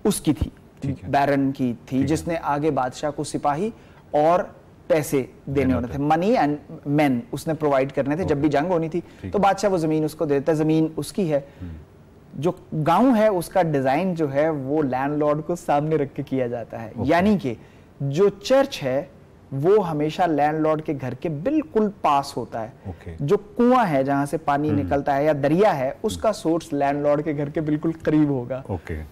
उसकी थी, बैरन की थी, जिसने आगे बादशाह को सिपाही और पैसे देने होने थे, मनी एंड मैन उसने प्रोवाइड करने थे। जब भी जंग होनी थी तो बादशाह वो जमीन उसको देता है, जमीन उसकी है। जो गांव है उसका डिजाइन जो है वो लैंडलॉर्ड को सामने रख के किया जाता है। यानी कि जो चर्च है वो हमेशा लैंडलॉर्ड के घर के बिल्कुल पास होता है। जो कुआं है जहां से पानी निकलता है या दरिया है उसका सोर्स लैंडलॉर्ड के घर के बिल्कुल करीब होगा।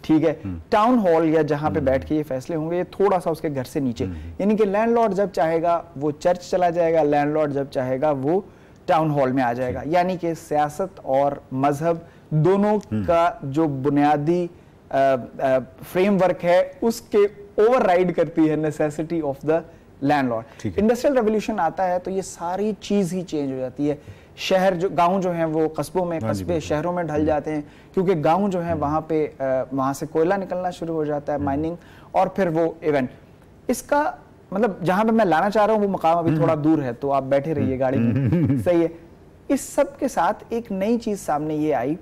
ठीक है, टाउन हॉल या जहां पे बैठ के ये फैसले होंगे ये थोड़ा सा उसके घर से नीचे। यानी कि लैंडलॉर्ड जब चाहेगा वो चर्च चला जाएगा, लैंडलॉर्ड जब चाहेगा वो टाउन हॉल में आ जाएगा। यानी कि सियासत और मजहब दोनों का जो बुनियादी फ्रेमवर्क है उसके ओवरराइड करती है necessity of the landlord. Industrial revolution आता है तो ये सारी चीज ही चेंज हो जाती है। शहर जो गांव जो हैं वो कस्बों में, कस्बे शहरों में ढल जाते हैं क्योंकि गांव जो है वहां से कोयला निकलना शुरू हो जाता है, माइनिंग, और फिर वो इवेंट। इसका मतलब जहां पे मैं लाना चाह रहा हूं वो मकाम अभी थोड़ा दूर है तो आप बैठे रहिए गाड़ी में, सही है। इस सब के साथ एक नई चीज सामने ये आई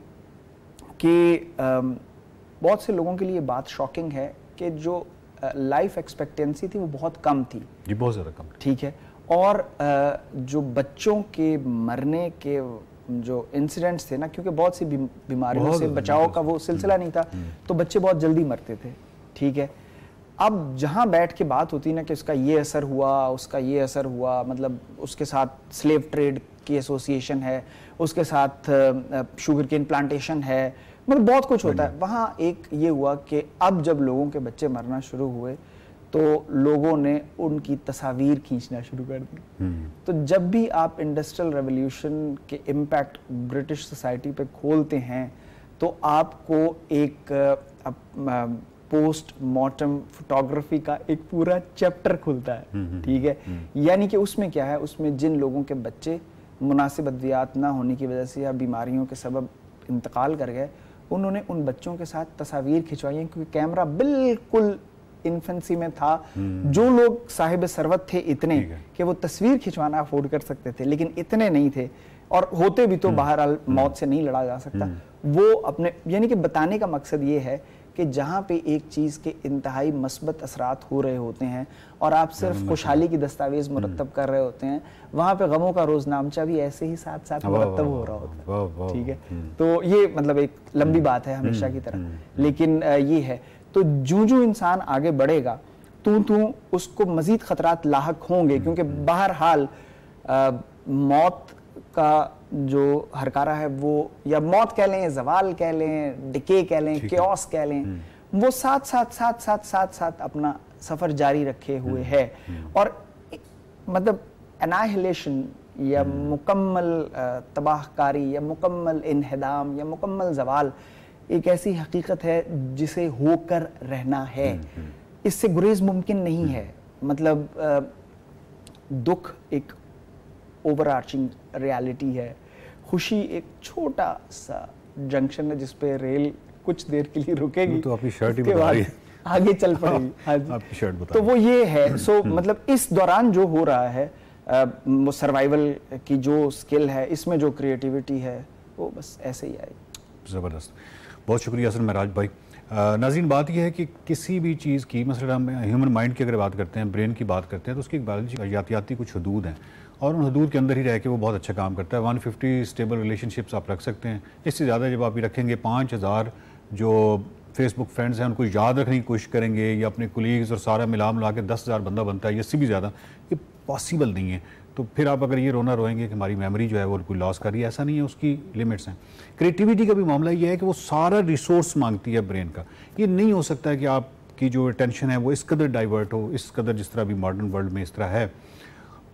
कि बहुत से लोगों के लिए बात शॉकिंग है कि जो लाइफ एक्सपेक्टेंसी थी वो बहुत कम थी, जी बहुत ज़्यादा कम, ठीक है। और जो बच्चों के मरने के जो इंसिडेंट्स थे ना, क्योंकि बहुत सी बीमारियों से बचाव का वो सिलसिला नहीं था तो बच्चे बहुत जल्दी मरते थे, ठीक है। अब जहाँ बैठ के बात होती ना कि उसका ये असर हुआ, उसका ये असर हुआ, मतलब उसके साथ स्लेव ट्रेड की एसोसिएशन है, उसके साथ शुगर केन प्लांटेशन है, मतलब बहुत कुछ होता है। वहाँ एक ये हुआ कि अब जब लोगों के बच्चे मरना शुरू हुए तो लोगों ने उनकी तस्वीर खींचना शुरू कर दी। तो जब भी आप इंडस्ट्रियल रेवोल्यूशन के इम्पैक्ट ब्रिटिश सोसाइटी पे खोलते हैं तो आपको एक पोस्ट मॉर्टम फोटोग्राफी का एक पूरा चैप्टर खुलता है, ठीक है। यानी कि उसमें क्या है, उसमें जिन लोगों के बच्चे मुनासिब अद्वियात ना होने की वजह से या बीमारियों के सबब इंतकाल कर गए, उन्होंने उन बच्चों के साथ तस्वीर खिंचवाई हैं क्योंकि कैमरा बिल्कुल इन्फेंसी में था। जो लोग साहिब सरवत थे इतने कि वो तस्वीर खिंचवाना अफोर्ड कर सकते थे, लेकिन इतने नहीं थे, और होते भी तो बहरहाल मौत से नहीं लड़ा जा सकता। वो अपने, यानी कि बताने का मकसद ये है कि जहाँ पे एक चीज़ के इंतहाई मस्बत असरात हो रहे होते हैं और आप सिर्फ खुशहाली की दस्तावेज मुरतब कर रहे होते हैं, वहाँ पे गमों का रोजनामचा भी ऐसे ही साथ साथ मुरतब हो रहा होता है। ठीक है, तो ये मतलब एक लंबी बात है हमेशा की तरह, लेकिन ये है। तो जूं इंसान आगे बढ़ेगा तू उसको मजीद खतरात लाहक होंगे, क्योंकि बहरहाल मौत का जो हरकारा है वो, या मौत कह लें, जवाल कह लें, डिके कह लें, केओस कह लें, वो साथ अपना सफर जारी रखे हुए है। और मतलब एनाहिलेशन या मुकम्मल तबाहकारी या मुकम्मल इन्हिदाम या मुकम्मल जवाल एक ऐसी हकीकत है जिसे होकर रहना है, इससे गुरेज मुमकिन नहीं है। मतलब दुख एक ओवरआर्चिंग रियलिटी है, खुशी एक छोटा सा जंक्शन है जिस पे रेल कुछ देर के लिए रुकेगी, तो आपकी शर्ट ही बता रही है, आगे चल पड़ेगी। हाँ जी, आपकी शर्ट बता। तो वो ये है। सो मतलब इस दौरान जो हो रहा है, वो सर्वाइवल की जो स्किल है, इसमें जो क्रिएटिविटी है, वो बस ऐसे ही आएगी। ज़बरदस्त, बहुत शुक्रिया असल महराज भाई। नाज़रीन, बात यह है कि किसी भी चीज़ की, मसला हम ह्यूमन माइंड की अगर बात करते हैं, ब्रेन की बात करते हैं, तो उसकी बायोलॉजी यातियाती कुछ हदूद हैं और उन हदूद के अंदर ही रह के वो बहुत अच्छा काम करता है। 150 स्टेबल रिलेशनशिप्स आप रख सकते हैं, इससे ज़्यादा जब आप रखेंगे 5000 जो फेसबुक फ्रेंड्स हैं उनको याद रखने की कोशिश करेंगे, या अपने कोलीग्स और सारा मिला के 10,000 बंदा बनता है, इससे भी ज़्यादा, ये पॉसिबल नहीं है। तो फिर आप अगर ये रोना रोएंगे कि हमारी मेमोरी जो है वो कोई लॉस कर रही है, ऐसा नहीं है, उसकी लिमिट्स हैं। क्रिएटिविटी का भी मामला ये है कि वो सारा रिसोर्स मांगती है ब्रेन का। ये नहीं हो सकता है कि आपकी जो टेंशन है वो इस कदर डाइवर्ट हो, इस कदर जिस तरह अभी मॉडर्न वर्ल्ड में इस तरह है,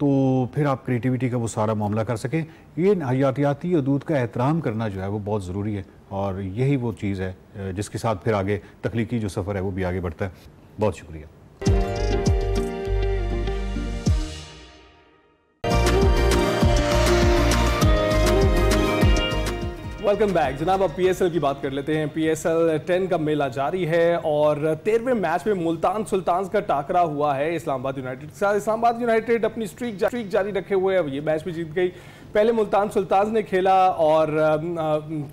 तो फिर आप क्रिएटिविटी का वो सारा मामला कर सकें। ये हयातियाती हदूद का एहतराम करना जो है वो बहुत ज़रूरी है, और यही वो चीज़ है जिसके साथ फिर आगे तख्लीकी जो सफ़र है वो भी आगे बढ़ता है। बहुत शुक्रिया। वेलकम बैक जनाब। अब PSL की बात कर लेते हैं। PSL 10 का मेला जारी है और 13वें मैच में मुल्तान सुल्तान्स का टाकरा हुआ है इस्लामाबाद यूनाइटेड के साथ। इस्लामाबाद यूनाइटेड अपनी स्ट्रीक जारी रखे हुए है, ये मैच भी जीत गई। पहले मुल्तान सुल्तान्स ने खेला और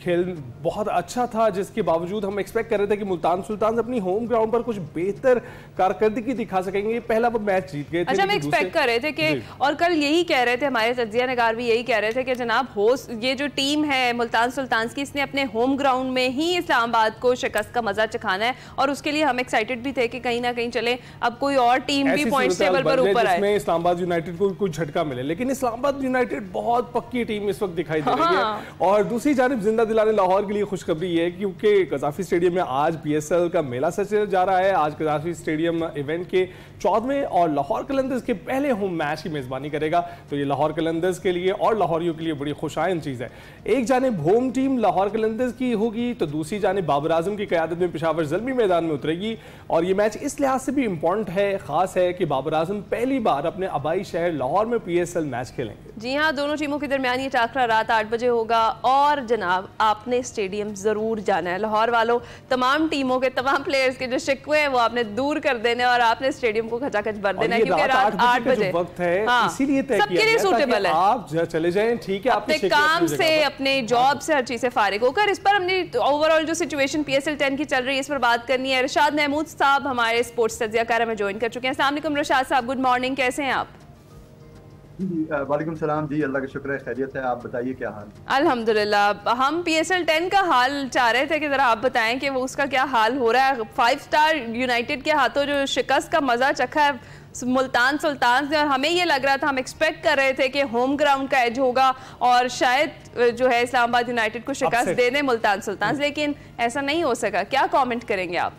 खेल बहुत अच्छा था, जिसके बावजूद हम एक्सपेक्ट कर रहे थे कि मुल्तान सुल्तान्स अपनी होम ग्राउंड पर कुछ बेहतर कारकर्दगी दिखा सकेंगे। पहला वो मैच जीत गए थे। अच्छा, हम एक्सपेक्ट कर रहे थे कि, और कल यही कह रहे थे हमारे तज्जिया नगार भी यही कह रहे थे कि जनाब होस्ट ये जो टीम है मुल्तान सुल्तान्स की, इसने अपने होम ग्राउंड में ही इस्लामाबाद को शिकस्त का मजा चखाना है, और उसके लिए हम एक्साइटेड भी थे कि कहीं ना कहीं चले अब कोई और टीम भी पॉइंट्स टेबल पर ऊपर आए, जिसमें इस्लामाबाद यूनाइटेड को कुछ झटका मिले। लेकिन इस्लामाबाद यूनाइटेड बहुत पक्की टीम इस वक्त दिखाई दे रही है। और दूसरी जानिब जिंदा दिलाने लाहौर के लिए खुशखबरी है, क्योंकि कज़ाफी स्टेडियम में आज PSL का मेला सच जा रहा है। आज कज़ाफी स्टेडियम इवेंट के 14वें और लाहौर कलंदर्स के पहले होम मैच की मेजबानी करेगा। तो ये लाहौर कलंदर्स के लिए और लाहौरियों के लिए बड़ी खुशाइन चीज़ है। एक जानिब होम टीम लाहौर कलंदर्स की होगी, तो दूसरी जानिब बाबर आजम की क़यादत में पेशावर ज़ल्मी मैदान में उतरेगी। और ये मैच इस लिहाज से भी इंपॉर्टेंट है, खास है कि बाबर आजम पहली बार अपने आबाई शहर लाहौर में PSL मैच खेलेंगे। जी हाँ, दोनों टीमों के दरमियान ये टाकरा रात 8 बजे होगा। और जनाब आपने स्टेडियम जरूर जाना है। लाहौर वालों, तमाम टीमों के तमाम प्लेयर्स के जो शिकवे हैं वो आपने दूर कर देने और आपने स्टेडियम को खचाखच भर देना है, क्योंकि रात 8 बजे वक्त है, हाँ, इसीलिए सबके लिए सूटेबल है। आप चले जाएं, ठीक है, अपने काम से, अपने जॉब से, हर चीज से फारिग होकर। इस पर हमने ओवरऑल जो सिचुएशन PSL 10 की चल रही है इस पर बात करनी है। रशाद महमूद साहब हमारे स्पोर्ट्स तज्जियाकार में ज्वाइन कर चुके हैं। अस्सलाम वालेकुम रशाद साहब, गुड मॉर्निंग, कैसे हैं आप? वालेकुम सलाम जी, अल्लाह का शुक्र है, खैरियत है। आप बताइए क्या हाल? अल्हम्दुलिल्लाह। हम PSL 10 का हाल चाह रहे थे कि जरा आप बताएं कि वो उसका क्या हाल हो रहा है। 5 स्टार यूनाइटेड के हाथों जो शिकस्त का मजा चखा है मुल्तान सुल्तान्स ने, और हमें ये लग रहा था, हम एक्सपेक्ट कर रहे थे कि होम ग्राउंड का एज होगा और शायद जो है इस्लामाबाद यूनाइटेड को शिकस्त दे दें मुल्तान सुल्तान्स, लेकिन ऐसा नहीं हो सका। क्या कमेंट करेंगे आप?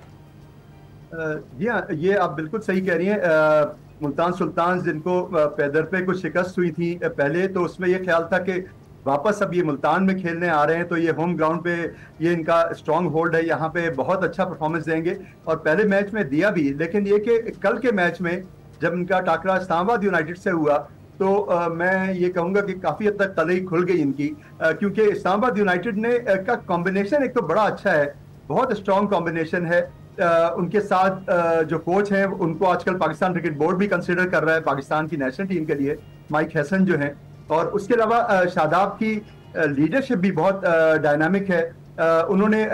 जी हाँ, ये आप बिल्कुल सही कह रही हैं। मुल्तान सुल्तान्स जिनको पैदर पे कुछ शिकस्त हुई थी पहले, तो उसमें ये ख्याल था कि वापस अब ये मुल्तान में खेलने आ रहे हैं, तो ये होम ग्राउंड पे ये इनका स्ट्रॉन्ग होल्ड है, यहाँ पे बहुत अच्छा परफॉर्मेंस देंगे, और पहले मैच में दिया भी। लेकिन ये कि कल के मैच में जब इनका टाकरा इस्लामाबाद यूनाइटेड से हुआ, तो मैं ये कहूँगा कि काफ़ी हद तक तलई खुल गई इनकी, क्योंकि इस्लामाबाद यूनाइटेड ने का कॉम्बिनेशन एक तो बड़ा अच्छा है, बहुत स्ट्रॉन्ग कॉम्बिनेशन है। उनके साथ जो कोच हैं उनको आजकल पाकिस्तान क्रिकेट बोर्ड भी कंसिडर कर रहा है पाकिस्तान की नेशनल टीम के लिए, माइक हैसन जो हैं, और उसके अलावा शादाब की लीडरशिप भी बहुत डायनामिक है। उन्होंने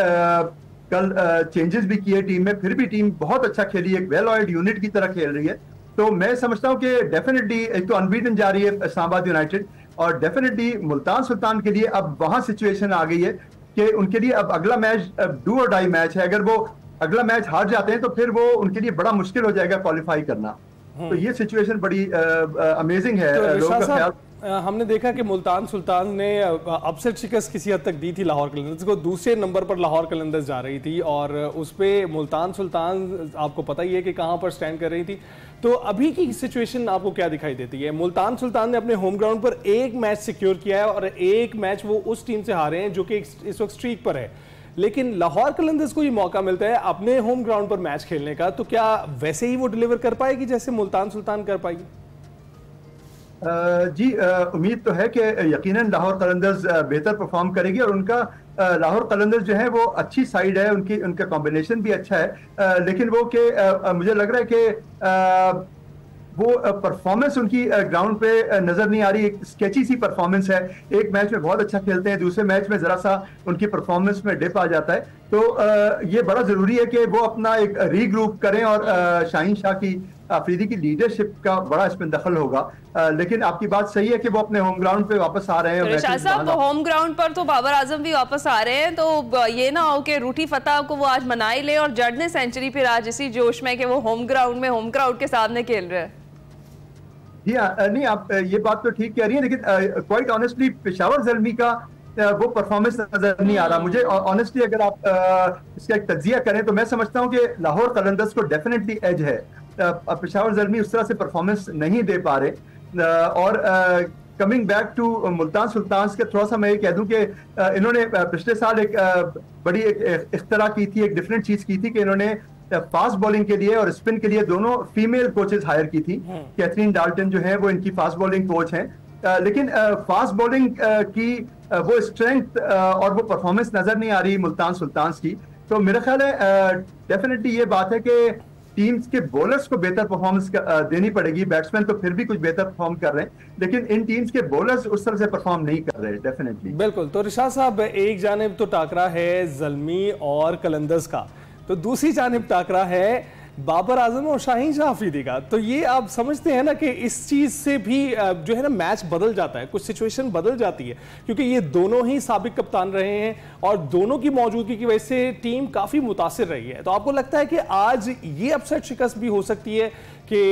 कल चेंजेस भी किए टीम में, फिर भी टीम बहुत अच्छा खेली, एक वेल ऑयल्ड यूनिट की तरह खेल रही है। तो मैं समझता हूँ कि डेफिनेटली एक तो अनबीटन जा रही है इस्लामाबाद यूनाइटेड, और डेफिनेटली मुल्तान सुल्तान के लिए अब वहां सिचुएशन आ गई है कि उनके लिए अब अगला मैच डू और डाई मैच है। अगर वो अगला मैच हार जाते हैं तो फिर वो उनके लिए बड़ा मुश्किल हो जाएगा क्वालिफाई करना। तो ये सिचुएशन बड़ी अमेजिंग है। तो लोगों का ख्याल हमने देखा कि मुल्तान सुल्तान ने अपसेट शिकस्त किसी हद तक दी थी लाहौर कलंदर्स को, दूसरे नंबर पर लाहौर कलंदर्स जा रही थी और उस पर मुल्तान सुल्तान आपको पता ही है कि कहाँ पर स्टैंड कर रही थी। तो अभी की सिचुएशन आपको क्या दिखाई देती है? मुल्तान सुल्तान ने अपने होम ग्राउंड पर एक मैच सिक्योर किया है और एक मैच वो उस टीम से हारे हैं जो कि इस वक्त स्ट्रीक पर है, लेकिन लाहौर कलंदर्स को ये मौका मिलता है अपने होम ग्राउंड पर मैच खेलने का, तो क्या वैसे ही वो डिलीवर कर पाएगी जैसे मुल्तान सुल्तान कर पाएगी? जी उम्मीद तो है कि यकीनन लाहौर कलंदर्स बेहतर परफॉर्म करेगी, और उनका लाहौर कलंदर्स जो है वो अच्छी साइड है, उनका कॉम्बिनेशन भी अच्छा है, लेकिन वो कि मुझे लग रहा है कि वो परफॉर्मेंस उनकी ग्राउंड पे नजर नहीं आ रही, एक स्केची सी परफॉर्मेंस है। एक मैच में बहुत अच्छा खेलते हैं, दूसरे मैच में जरा सा उनकी परफॉर्मेंस में डिप आ जाता है। तो ये बड़ा जरूरी है कि वो अपना एक रीग्रुप करें, और शाहीन शाह की अफरीदी की लीडरशिप का बड़ा इसमें दखल होगा। लेकिन आपकी बात सही है कि वो अपने होम ग्राउंड पे वापस आ रहे हैं। शाह साहब तो होम ग्राउंड पर तो बाबर आजम भी वापस आ रहे हैं, तो ये ना हो कि रूठी फतह को वो आज मना ही ले और जड ने सेंचुरी फिर आज इसी जोश में कि वो होम ग्राउंड में होम क्राउड के सामने खेल रहे हैं। जी हाँ, नहीं आप ये बात तो ठीक कह रही है, लेकिन क्वाइट ऑनेस्टली पेशावर ज़ल्मी का वो परफॉर्मेंस नजर नहीं आ रहा मुझे। ऑनेस्टली अगर आप इसका एक तज्जिया करें तो मैं समझता हूँ कि लाहौर कलंदर्स को डेफिनेटली एज है। पेशावर ज़ल्मी उस तरह से परफॉर्मेंस नहीं दे पा रहे। और coming back to Multan Sultan के थोड़ा सा मैं ये कह दूं कि इन्होंने पिछले साल एक बड़ी इख्तरा की थी, एक डिफरेंट चीज की थी कि इन्होंने फास्ट बॉलिंग के लिए और स्पिन के लिए दोनों फीमेल कोचेस हायर की थी। कैथरीन डाल्टन जो है वो इनकी फास्ट बॉलिंग कोच हैं, लेकिन फास्ट बॉलिंग की वो स्ट्रेंथ और वो परफॉर्मेंस नजर नहीं आ रही मुल्तान सुल्तान की। तो मेरा ख्याल है डेफिनेटली ये बात है कि टीम्स के बॉलर्स को बेहतर परफॉर्मेंस देनी पड़ेगी। बैट्समैन तो फिर भी कुछ बेहतर परफॉर्म कर रहे हैं, लेकिन इन टीम्स के बॉलर्स उस तरह से परफॉर्म नहीं कर रहे डेफिनेटली। बिल्कुल। तो रिशाद साहब, एक जानिब तो टाकरा है ज़ल्मी और कलंदर्स का, तो दूसरी जानिब टाकरा है बाबर आजम और शाहीन शाह अफरीदी का। तो ये आप समझते हैं ना कि इस चीज़ से भी जो है ना मैच बदल जाता है, कुछ सिचुएशन बदल जाती है, क्योंकि ये दोनों ही साबिक कप्तान रहे हैं और दोनों की मौजूदगी की वजह से टीम काफ़ी मुतासिर रही है। तो आपको लगता है कि आज ये अपसेट शिकस्त भी हो सकती है कि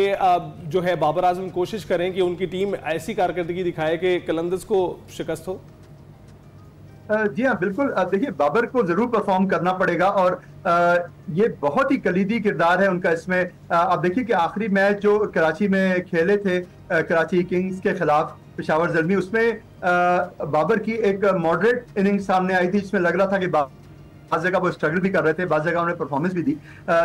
जो है बाबर आजम कोशिश करें कि उनकी टीम ऐसी कारकर्दगी दिखाए कि कलंदर्स को शिकस्त हो? जी हाँ बिल्कुल। देखिए बाबर को जरूर परफॉर्म करना पड़ेगा, और ये बहुत ही कलीदी किरदार है उनका इसमें। आप देखिए कि आखिरी मैच जो कराची में खेले थे कराची किंग्स के खिलाफ पेशावर ज़ल्मी, उसमें बाबर की एक मॉडरेट इनिंग सामने आई थी जिसमें लग रहा था कि बाज़ जगह वो स्ट्रगल भी कर रहे थे, बाज़ जगह उन्होंने परफॉर्मेंस भी दी।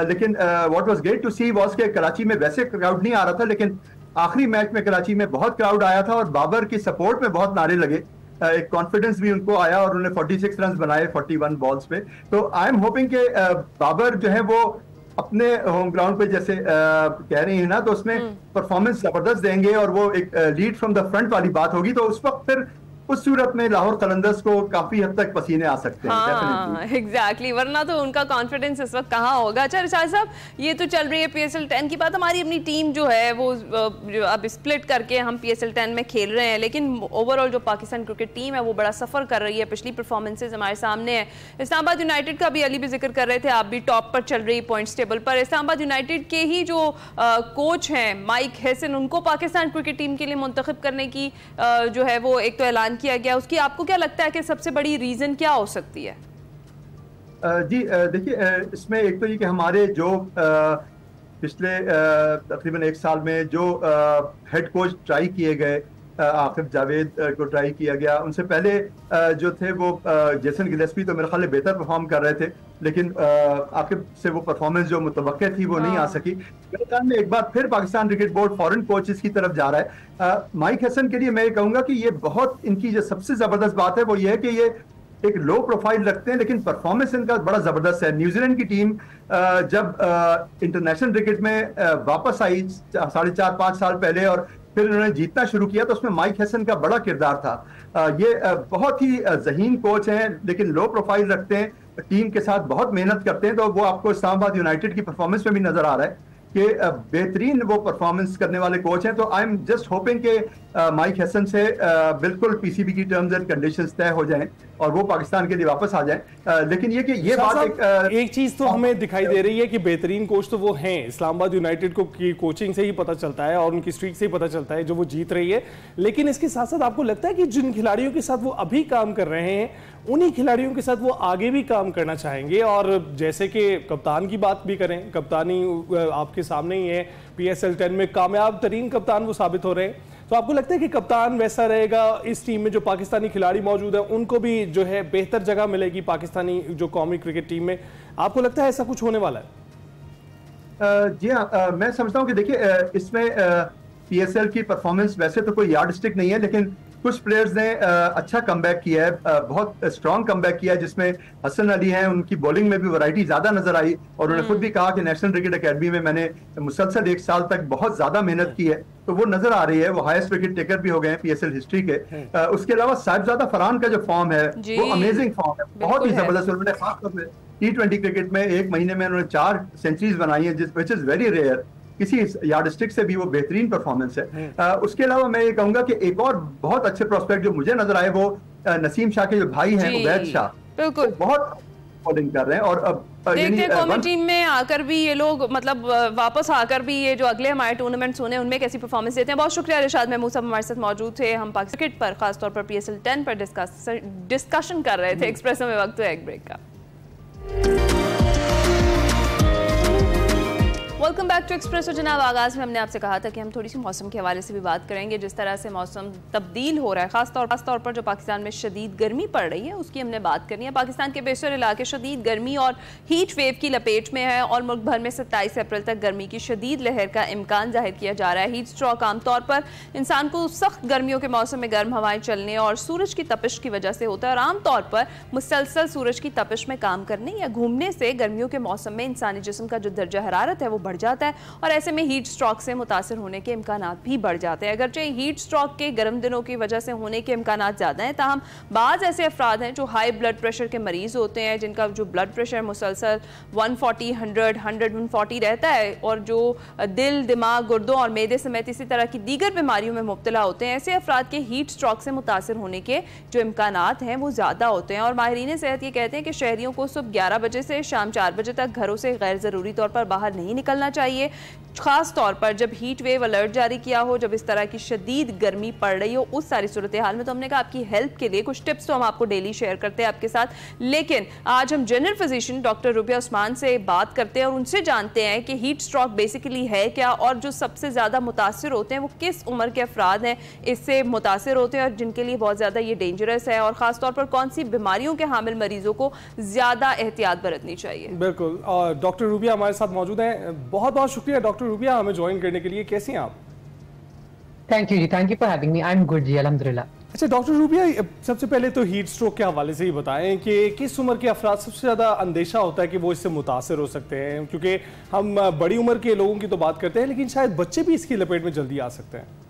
लेकिन what was great to see was कि कराची में वैसे क्राउड नहीं आ रहा था, लेकिन आखिरी मैच में कराची में बहुत क्राउड आया था और बाबर की सपोर्ट में बहुत नारे लगे। एक कॉन्फिडेंस भी उनको आया और उन्होंने 46 रन बनाए 41 बॉल्स पे। तो आई एम होपिंग कि बाबर जो है वो अपने होम ग्राउंड पे जैसे कह रही है ना, तो उसमें परफॉर्मेंस जबरदस्त देंगे और वो एक लीड फ्रॉम द फ्रंट वाली बात होगी। तो उस वक्त फिर उस सूरत में लाहौर कलंदर्स को काफी हद तक पसीने आ सकते हैं। हाँ, एग्जैक्टली, वरना तो उनका कॉन्फिडेंस इस वक्त कहाँ होगा। अच्छा रिशाद साहब, ये तो चल रही है PSL 10 की बात, हमारी अपनी टीम जो है वो जो अब स्प्लिट करके हम PSL 10 में खेल रहे हैं, लेकिन ओवरऑल जो पाकिस्तान क्रिकेट टीम है वो बड़ा सफ़र कर रही है। पिछली परफॉर्मेंसेज हमारे सामने है। इस्लामाबाद यूनाइटेड का भी अली भी जिक्र कर रहे थे, आप भी टॉप पर चल रही पॉइंट्स टेबल पर। इस्लामाबाद यूनाइटेड के ही जो कोच हैं माइक हेसन, उनको पाकिस्तान क्रिकेट टीम के लिए मुंतखब करने की जो है वो एक तो ऐलान किया गया। उसकी आपको क्या लगता है कि सबसे बड़ी रीजन क्या हो सकती है? जी देखिए, इसमें एक तो ये कि हमारे जो पिछले तकरीबन 1 साल में जो हेड कोच ट्राई किए गए, आकिब जावेद को ट्राई किया गया, उनसे पहले जो थे वो जेसन गिलेस्पी तो मेरे ख्याल में बेहतर परफॉर्म कर रहे थे, लेकिन आकिब से वो परफॉर्मेंस जो मुतवक्के थी वो नहीं आ सकी। मेरे ख्याल में एक बार फिर Pakistan cricket board foreign coaches की तरफ जा रहा है। माइक हसन के लिए मैं ये कहूंगा कि ये बहुत इनकी जो सबसे जबरदस्त बात है वो ये है कि ये एक लो प्रोफाइल रखते हैं, लेकिन परफॉर्मेंस इनका बड़ा जबरदस्त है। न्यूजीलैंड की टीम जब इंटरनेशनल क्रिकेट में वापस आई 4.5-5 साल पहले और फिर उन्होंने जीतना शुरू किया, तो उसमें माइक हेसन का बड़ा किरदार था। ये बहुत ही ज़हीन कोच हैं, लेकिन लो प्रोफाइल रखते हैं। टीम के साथ बहुत मेहनत करते हैं, तो वो आपको इस्लामाबाद यूनाइटेड की परफॉर्मेंस में भी नजर आ रहा है कि बेहतरीन वो परफॉर्मेंस करने वाले कोच हैं। तो आई एम जस्ट होपिंग कि माइक हसन से बिल्कुल पीसीबी की टर्म्स एंड कंडीशंस तय हो जाएं और वो पाकिस्तान के लिए वापस आ जाएं। लेकिन ये बात एक चीज तो हमें दिखाई दे रही है कि बेहतरीन कोच तो वो हैं, इस्लामाबाद यूनाइटेड को की कोचिंग से ही पता चलता है और उनकी स्ट्रीक से ही पता चलता है जो वो जीत रही है। लेकिन इसके साथ साथ आपको लगता है कि जिन खिलाड़ियों के साथ वो अभी काम कर रहे हैं उन्हीं खिलाड़ियों के साथ वो आगे भी काम करना चाहेंगे? और जैसे कि कप्तान की बात भी करें, कप्तानी आपके सामने ही है, PSL 10 में कामयाब तरीन कप्तान वो साबित हो रहे हैं, तो आपको लगता है कि कप्तान वैसा रहेगा? इस टीम में जो पाकिस्तानी खिलाड़ी मौजूद है उनको भी जो है बेहतर जगह मिलेगी पाकिस्तानी जो कौमी क्रिकेट टीम में? आपको लगता है ऐसा कुछ होने वाला है? जी हाँ, मैं समझता हूँ कि देखिए इसमें PSL की परफॉर्मेंस वैसे तो कोई यार्ड स्टिक नहीं है, लेकिन कुछ प्लेयर्स ने अच्छा कमबैक किया है, बहुत स्ट्रॉन्ग कमबैक किया है, जिसमें हसन अली हैं, उनकी बॉलिंग में भी वैरायटी ज्यादा नजर आई और उन्होंने खुद भी कहा कि नेशनल क्रिकेट एकेडमी में मैंने मुसलसल 1 साल तक बहुत ज्यादा मेहनत की है, तो वो नजर आ रही है। वो हाईएस्ट विकेट टेकर भी हो गए हैं PSL हिस्ट्री के। उसके अलावा साहिबजादा फरहान का जो फॉर्म है वो अमेजिंग फॉर्म है, बहुत ही जबरदस्त। उन्होंने खासतौर पर T20 क्रिकेट में 1 महीने में उन्होंने 4 सेंचुरीज बनाई है, विच इज वेरी रेयर, किसी यार्ड स्टिक से भी वो बेहतरीन परफॉर्मेंस है। उसके अलावा मैं ये कहूंगा कि एक और बहुत अच्छे प्रोस्पेक्ट जो मुझे नजर आए वो नसीम शाह के जो भाई हैं उबैद शाह, बिल्कुल बहुत बॉलिंग कर रहे हैं। और अब देखते कौमी टीम में आकर भी ये लोग मतलब वापस आकर भी ये जो अगले हमारे टूर्नामेंट्स होने उनमें कैसी परफॉर्मेंस देते हैं। बहुत शुक्रिया रिशाद महमूद साहब हमारे साथ मौजूद थे। हम पाकिस्तान क्रिकेट पर खासतौर पर PSL 10 पर डिस्कशन कर रहे थे। एक्सप्रेसो में वक्त है एक ब्रेक का। Welcome back to Expresso. जनाब, आगाज़ में हमने आपसे कहा था कि हम थोड़ी सी मौसम के हवाले से भी बात करेंगे। जिस तरह से मौसम तब्दील हो रहा है, खासतौर पर जो पाकिस्तान में शदीद गर्मी पड़ रही है उसकी हमने बात करनी है। पाकिस्तान के बेशतर इलाके शदीद गर्मी और हीट वेव की लपेट में है और मुल्क भर में 27 अप्रैल तक गर्मी की शदीद लहर का इम्कान जाहिर किया जा रहा है। हीट स्ट्रोक आमतौर पर इंसान को सख्त गर्मियों के मौसम में गर्म हवाएं चलने और सूरज की तपिश की वजह से होता है और आमतौर पर मुसलसल सूरज की तपिश में काम करने या घूमने से गर्मियों के मौसम में इंसानी जिस्म का जो दर्जा हरारत है वो बढ़ जाता है और ऐसे में हीट स्ट्रोक से मुतासर होने के इम्कानात भी बढ़ जाते हैं। अगरचे हीट स्ट्रोक के गर्म दिनों की वजह से होने के इम्कानात ज़्यादा हैं, ताहम बाज़ ऐसे अफराद हैं जो हाई ब्लड प्रेशर के मरीज़ होते हैं, जिनका जो ब्लड प्रेशर मुसलसल 140, 100, 140 रहता है और जो दिल, दिमाग, गुर्दों और मैदे समेत इसी तरह की दीगर बीमारियों में मुब्तला होते हैं। ऐसे अफराद के हीट स्ट्रोक से मुतासर होने के जो इम्कानात हैं वो ज़्यादा होते हैं और माहिरीन सेहत ये कहते हैं कि शहरियों को सुबह 11 बजे से शाम 4 बजे तक घरों से गैर ज़रूरी तौर पर बाहर नहीं निकलना चाहिए, खास तौर पर जब हीट वेव अलर्ट जारी किया हो, जब इस तरह की शदीद गर्मी पड़ रही हो, उस सारी सूरत हाल में। तो हमने कहा आपकी हेल्प के लिए कुछ टिप्स तो हम आपको डेली शेयर करते हैं आपके साथ, लेकिन आज हम general physician doctor Rubiya Usman से बात करते हैं और उनसे जानते हैं कि हीट स्ट्रोक बेसिकली है क्या और जो सबसे ज़्यादा मुतासर होते हैं वो किस उम्र के अफराद हैं इससे मुतासर होते हैं और जिनके लिए बहुत ज़्यादा ये डेंजरस है, और ख़ास तौर पर कौन सी बीमारियों के हामिल मरीजों को ज़्यादा एहतियात बरतनी चाहिए। बिल्कुल, और डॉक्टर रुबिया हमारे साथ मौजूद हैं। बहुत बहुत शुक्रिया डॉक्टर रुबिया हमें ज्वाइन करने के लिए। कैसी हैं आप? Thank you ji, thank you for having me. I am good ji, अल्हम्दुलिल्लाह। अच्छा डॉक्टर रुबिया, सबसे पहले तो हीट स्ट्रोक के हवाले से ही बताएं कि किस उम्र के अफराद सबसे ज़्यादा अंदेशा होता है कि वो इससे मुतासर हो सकते हैं, क्योंकि हम बड़ी उम्र के लोगों की तो बात करते हैं लेकिन शायद बच्चे भी इसकी लपेट में जल्दी आ सकते हैं।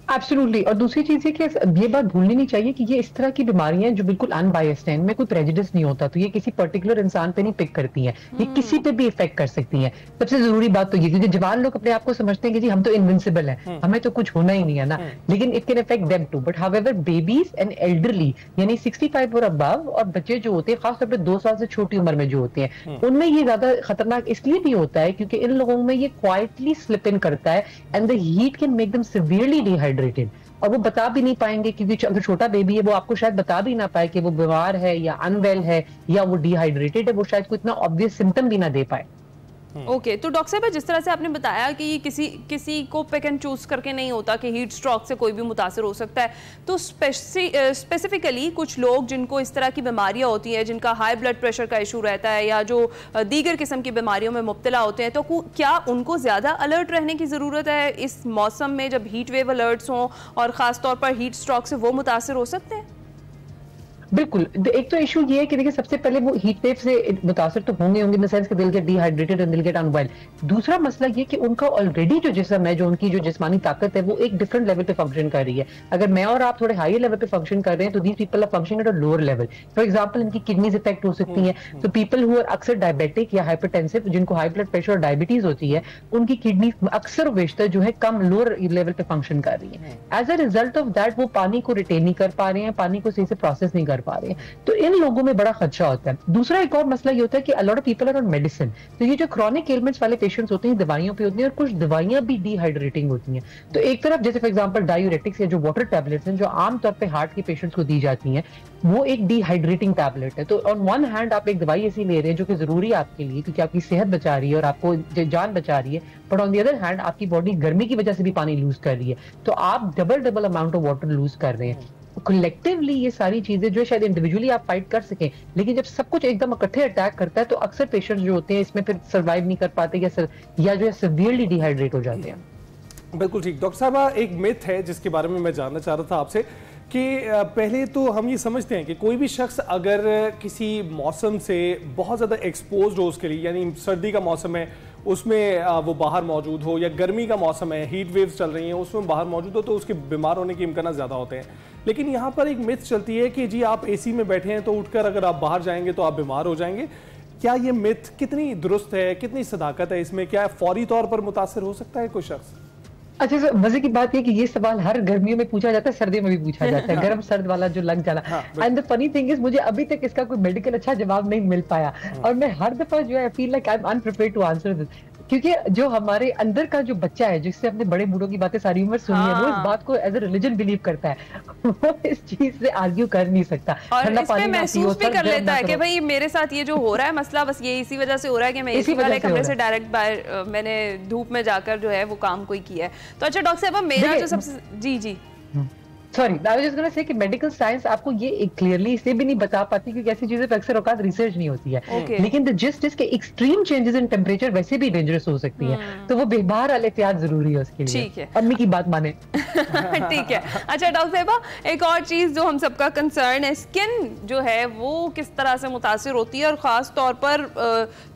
एब्सोल्युटली। और दूसरी चीज है कि ये बात भूलनी नहीं चाहिए कि ये इस तरह की बीमारियां जो बिल्कुल अनबायस्ड हैं, इनमें कोई प्रेजुडिस नहीं होता, तो ये किसी पर्टिकुलर इंसान पे नहीं पिक करती हैं, ये किसी पे भी इफेक्ट कर सकती हैं। सबसे जरूरी बात तो ये, क्योंकि जवान लोग अपने आप को समझते हैं कि जी हम तो इनविंसिबल हैं, हमें तो कुछ होना ही नहीं है ना, लेकिन it can affect them too. But however babies and elderly यानी 65 और अबव और बच्चे जो होते हैं खासतौर पर 2 साल से छोटी उम्र में जो होते हैं, उनमें ये ज्यादा खतरनाक इसलिए भी होता है क्योंकि इन लोगों में ये क्वाइटली स्लिप इन करता है and the heat can make them severely dehydrated और वो बता भी नहीं पाएंगे, क्योंकि अगर छोटा बेबी है वो आपको शायद बता भी ना पाए कि वो बीमार है या अनवेल है या वो डिहाइड्रेटेड है, वो शायद कोई इतना ऑब्वियस सिम्टम भी ना दे पाए। ओके, तो डॉक्टर साहब जिस तरह से आपने बताया कि किसी को पिक एंड चूज करके नहीं होता कि हीट स्ट्रोक से कोई भी मुतासर हो सकता है, तो स्पेसिफिकली कुछ लोग जिनको इस तरह की बीमारियां होती हैं, जिनका हाई ब्लड प्रेशर का इशू रहता है या जो दीगर किस्म की बीमारियों में मुब्तला होते हैं, तो क्या उनको ज़्यादा अलर्ट रहने की ज़रूरत है इस मौसम में जब हीट वेव अलर्ट्स हों और ख़ास तौर पर हीट स्ट्रोक से वो मुतासर हो सकते हैं? बिल्कुल, एक तो इशू ये है कि देखिए सबसे पहले वो हीट वेव से मुतासर तो होंगे इन द सेंस कि दिल गेट डिहाइड्रेटेड एंड दिल गेट अनवेल। दूसरा मसला ये कि उनका ऑलरेडी जो जिस्म है, जो उनकी जो जिस्मानी ताकत है, वो एक डिफरेंट लेवल पे फंक्शन कर रही है। अगर मैं और आप थोड़े हाई लेवल पे फंक्शन कर रहे हैं तो these people are functioning at a lower level. For example इनकी किडनीज इफेक्ट हो सकती हैं, तो पीपल हु आर अक्सर डायबिटिक या हाइपरटेंसिव, जिनको हाई ब्लड प्रेशर और डायबिटीज होती है, उनकी किडनी अक्सर बेशतर जो है कम लोअर लेवल पे फंक्शन कर रही है। As a result of that वो पानी को रिटेन नहीं कर पा रहे हैं, पानी को सही से प्रोसेस नहीं कर पा रहे हैं, तो इन लोगों में बड़ा खदशा होता है। दूसरा एक और मसला ये होता है कि a lot of people are on medicine, तो ये जो क्रॉनिक एलिमेंट्स वाले पेशेंट्स होते हैं दवाइयों पे होते हैं, और कुछ दवाइयां भी डिहाइड्रेटिंग होती हैं। तो एक तरफ जैसे फॉर एग्जांपल डायूरेटिक्स या जो वाटर टैबलेट्स हैं जो आमतौर पे हार्ट के पेशेंट्स को दी जाती हैं, वो एक डिहाइड्रेटिंग टैबलेट है। तो ऑन वन हैंड आप एक दवाई ऐसी ले रहे हैं जो कि जरूरी है आपके लिए क्योंकि आपकी सेहत बचा रही है और आपको जान बचा रही है, but on the other hand आपकी बॉडी गर्मी की वजह से भी पानी लूज कर रही है, तो आप double amount of water lose कर रहे हैं। कलेक्टिवली ये सारी चीजें जो शायद इंडिविजुअली आप फाइट कर सकें, लेकिन जब सब कुछ एकदम इकट्ठे अटैक करता है तो अक्सर पेशेंट्स जो होते हैं इसमें फिर सर्वाइव नहीं कर पाते या जो है सीवियरली डिहाइड्रेट हो जाते हैं। बिल्कुल ठीक। डॉक्टर साहबा, एक मिथ है जिसके बारे में मैं जानना चाह रहा था आपसे कि पहले तो हम ये समझते हैं कि कोई भी शख्स अगर किसी मौसम से बहुत ज़्यादा एक्सपोज हो उसके लिए, यानी सर्दी का मौसम है उसमें वो बाहर मौजूद हो, या गर्मी का मौसम है हीट वेव्स चल रही हैं उसमें बाहर मौजूद हो, तो उसके बीमार होने के इम्कान ज़्यादा होते हैं। लेकिन यहाँ पर एक मिथ चलती है कि जी आप एसी में बैठे हैं तो उठकर अगर आप बाहर जाएंगे तो आप बीमार हो जाएंगे। क्या ये मिथ कितनी दुरुस्त है, कितनी सदाकत है इसमें? क्या फौरी तौर पर मुतासर हो सकता है कोई शख्स? अच्छा सर, मजे की बात है कि ये सवाल हर गर्मियों में पूछा जाता है, सर्दियों में भी पूछा जाता है, गर्म सर्द वाला जो लग जाना। And the funny thing is मुझे अभी तक इसका कोई मेडिकल अच्छा जवाब नहीं मिल पाया, और मैं हर दफा जो है I feel like I am unprepared to answer this, क्योंकि जो हमारे अंदर का जो बच्चा है जिससे अपने बड़े बूढ़ों की बातें सारी उम्र सुनी है, वो इस बात को एज अ रिलीजन बिलीव करता है, वो इस चीज से आर्ग्यू कर नहीं सकता और इस पे महसूस भी कर लेता है कि भाई मेरे साथ ये जो हो रहा है मसला बस ये इसी वजह से हो रहा है कि मैं इसी वाले कमरे से डायरेक्ट बाहर मैंने धूप में जाकर जो है वो काम कोई किया है। तो अच्छा डॉक्टर साहब, मेरा जो सबसे जी sorry, I was just gonna say कि मेडिकल साइंस आपको ये क्लियरली इसे भी नहीं बता पाती क्योंकि ऐसी चीजें पे अक्सर औकात रिसर्च नहीं होती है। लेकिन द जिस्ट इज के एक्सट्रीम चेंजेस इन टेंपरेचर वैसे भी डेंजरस हो सकती है, तो वो बेबार एहतियात जरूरी है उसके लिए। ठीक है, अम्मी की बात माने। ठीक है। अच्छा डॉक्टर साहिबा, एक और चीज जो हम सबका कंसर्न है, स्किन जो है वो किस तरह से मुतासिर होती है, और खास तौर पर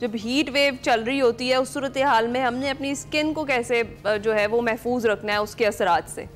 जब हीट वेव चल रही होती है उस सूरत हाल में हमने अपनी स्किन को कैसे जो है वो महफूज रखना है उसके असरात से?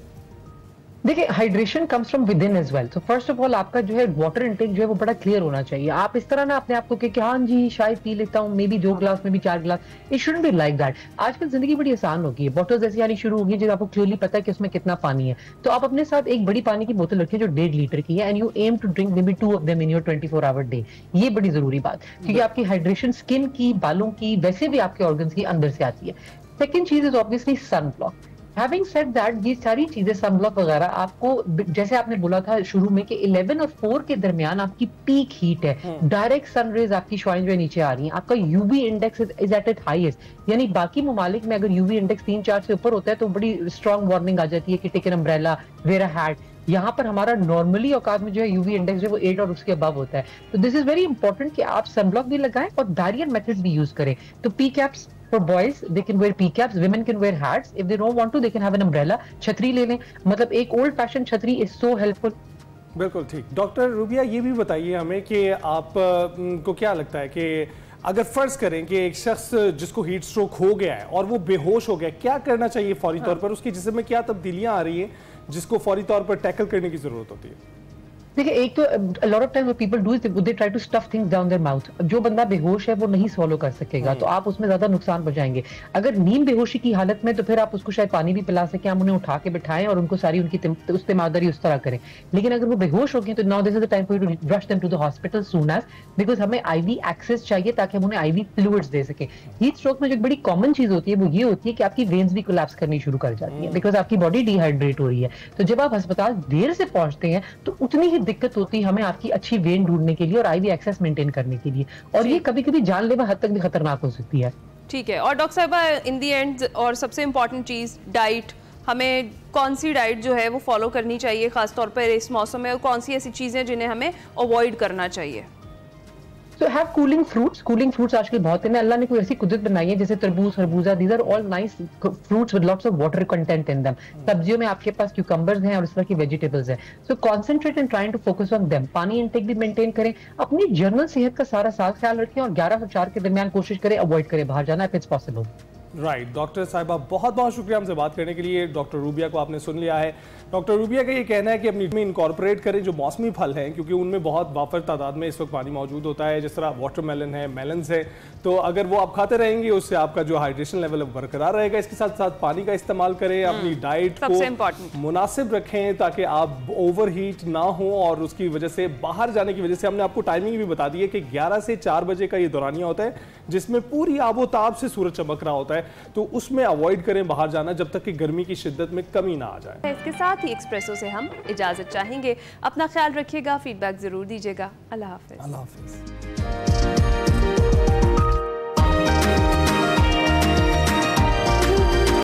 देखिए, hydration comes from within as well. तो फर्स्ट ऑफ ऑल आपका जो है वाटर इंटेक जो है वो बड़ा क्लियर होना चाहिए। आप इस तरह ना अपने आप को कि हाँ जी शायद पी लेता हूँ, मे बी 2 गिलास में भी 4 गिलास, it shouldn't be like that. आजकल जिंदगी बड़ी आसान हो गई है, बॉटल्स ऐसी आनी शुरू हो गई जिसमें आपको क्लियरली पता है कि उसमें कितना पानी है, तो आप अपने साथ एक बड़ी पानी की बोतल रखिए जो 1.5 लीटर की है, and you aim to drink maybe 2 of them in your 24 hour day. ये बड़ी जरूरी बात, क्योंकि आपकी हाइड्रेशन स्किन की, बालों की, वैसे भी आपके ऑर्गन्स की अंदर से आती है। सेकेंड चीज is obviously sunblock. Having said that, ये सारी चीजें सनब्लॉक वगैरह आपको, जैसे आपने बोला था शुरू में कि 11 और 4 के दरमियान आपकी पीक हीट है, डायरेक्ट सन रेज आपकी श्वाइन जो नीचे आ रही हैं, आपका UV index is at it highest, यानी बाकी ममालिक में अगर यूवी इंडेक्स 3-4 से ऊपर होता है तो बड़ी स्ट्रॉन्ग वार्निंग आ जाती है कि take an umbrella, wear a hat. यहाँ पर हमारा नॉर्मली औकात में जो है यूवी इंडेक्स जो है वो 8 और उसके अबव होता है, तो दिस इज वेरी इंपॉर्टेंट कि आप सनब्लॉक भी लगाएं और बैरियर मेथड्स भी यूज करें। तो P caps for boys they can wear p-caps, women can wear hats, if they don't want to they can have an umbrella। छतरी ले लें, मतलब एक ओल्ड फैशन छतरी is so helpful। बिल्कुल ठीक। डॉक्टर रूबिया, ये भी बताइए हमें कि आप को क्या लगता है कि अगर फर्ज करें कि एक शख्स जिसको हीट स्ट्रोक हो गया है और वो बेहोश हो गया, क्या करना चाहिए फौरी तौर पर? उसके जिस्म में क्या तब्दीलियां आ रही हैं जिसको फौरी तौर पर टैकल करने की जरूरत होती है? देखिए, एक तो a lot of times what people do is they try to stuff things down their mouth। जो बंदा बेहोश है वो नहीं सॉलो कर सकेगा, तो आप उसमें ज्यादा नुकसान पहुंचाएंगे। अगर नीम बेहोशी की हालत में तो फिर आप उसको शायद पानी भी पिला सकें, आप उन्हें उठा के बिठाएं और उनको सारी उनकी इस्तेमालदारी उस तरह करें। लेकिन अगर वो बेहोश हो गए तो now this is the time for you to rush them to the hospital soon as, because हमें आईवी एक्सेस चाहिए ताकि हम उन्हें आईवी फ्लूइड्स दे सकें। हीट स्ट्रोक में जो बड़ी कॉमन चीज होती है वो ये होती है कि आपकी वेन्स भी कोलैप्स करनी शुरू कर जाती है, बिकॉज आपकी बॉडी डिहाइड्रेट हो रही है। तो जब आप अस्पताल देर से पहुंचते हैं तो उतनी ही दिक्कत होती है हमें आपकी अच्छी वेन ढूंढने के लिए और आईवी एक्सेस मेंटेन करने के लिए, और ये कभी-कभी जानलेवा हद तक भी खतरनाक हो सकती है। ठीक है। और डॉक्टर साहिबा, इन दी एंड और सबसे इंपॉर्टेंट चीज डाइट, हमें कौन सी डाइट जो है वो फॉलो करनी चाहिए खास तौर पर इस मौसम में, और कौन सी ऐसी चीजें जिन्हें हमें अवॉइड करना चाहिए? सो हैव कूलिंग फ्रूट्स आजकल बहुत है, अल्लाह ने कोई ऐसी कुदरत बनाई है जैसे तरबूज, खरबूजा, these are all nice fruits with lots of water content in them. सब्जियों में आपके पास क्यूकम्बर्स हैं और इस तरह की वेजिटेबल्स हैं, so concentrate and trying to focus on them. पानी इनटेक भी मेंटेन करें, अपनी जनरल सेहत का सारा साथ ख्याल रखें और 11 और 4 के दरमियान कोशिश करें अवॉइड करें बाहर जाना if it's possible. Right doctor साहिबा, बहुत बहुत शुक्रिया हमसे बात करने के लिए। डॉक्टर रूबिया को आपने सुन लिया है। डॉक्टर रूबिया का ये कहना है कि अपनी में इनकॉर्पोरेट करें जो मौसमी फल हैं, क्योंकि उनमें बहुत वाफर तादाद में इस वक्त पानी मौजूद होता है, जिस तरह वाटरमेलन है, मेलन्स है, तो अगर वो आप खाते रहेंगे उससे आपका जो हाइड्रेशन लेवल बरकरार रहेगा। इसके साथ साथ पानी का इस्तेमाल करें, अपनी डाइट को मुनासिब रखें ताकि आप ओवर हीट ना हो, और उसकी वजह से बाहर जाने की वजह से हमने आपको टाइमिंग भी बता दी है कि 11 से 4 बजे का ये दौरानिया होता है जिसमें पूरी आबोताब से सूरज चमक रहा होता है, तो उसमें अवॉइड करें बाहर जाना जब तक कि गर्मी की शिद्दत में कमी ना आ जाए। इसके साथ ही एक्सप्रेसो से हम इजाजत चाहेंगे। अपना ख्याल रखिएगा, फीडबैक जरूर दीजिएगा। अल्लाह हाफिज।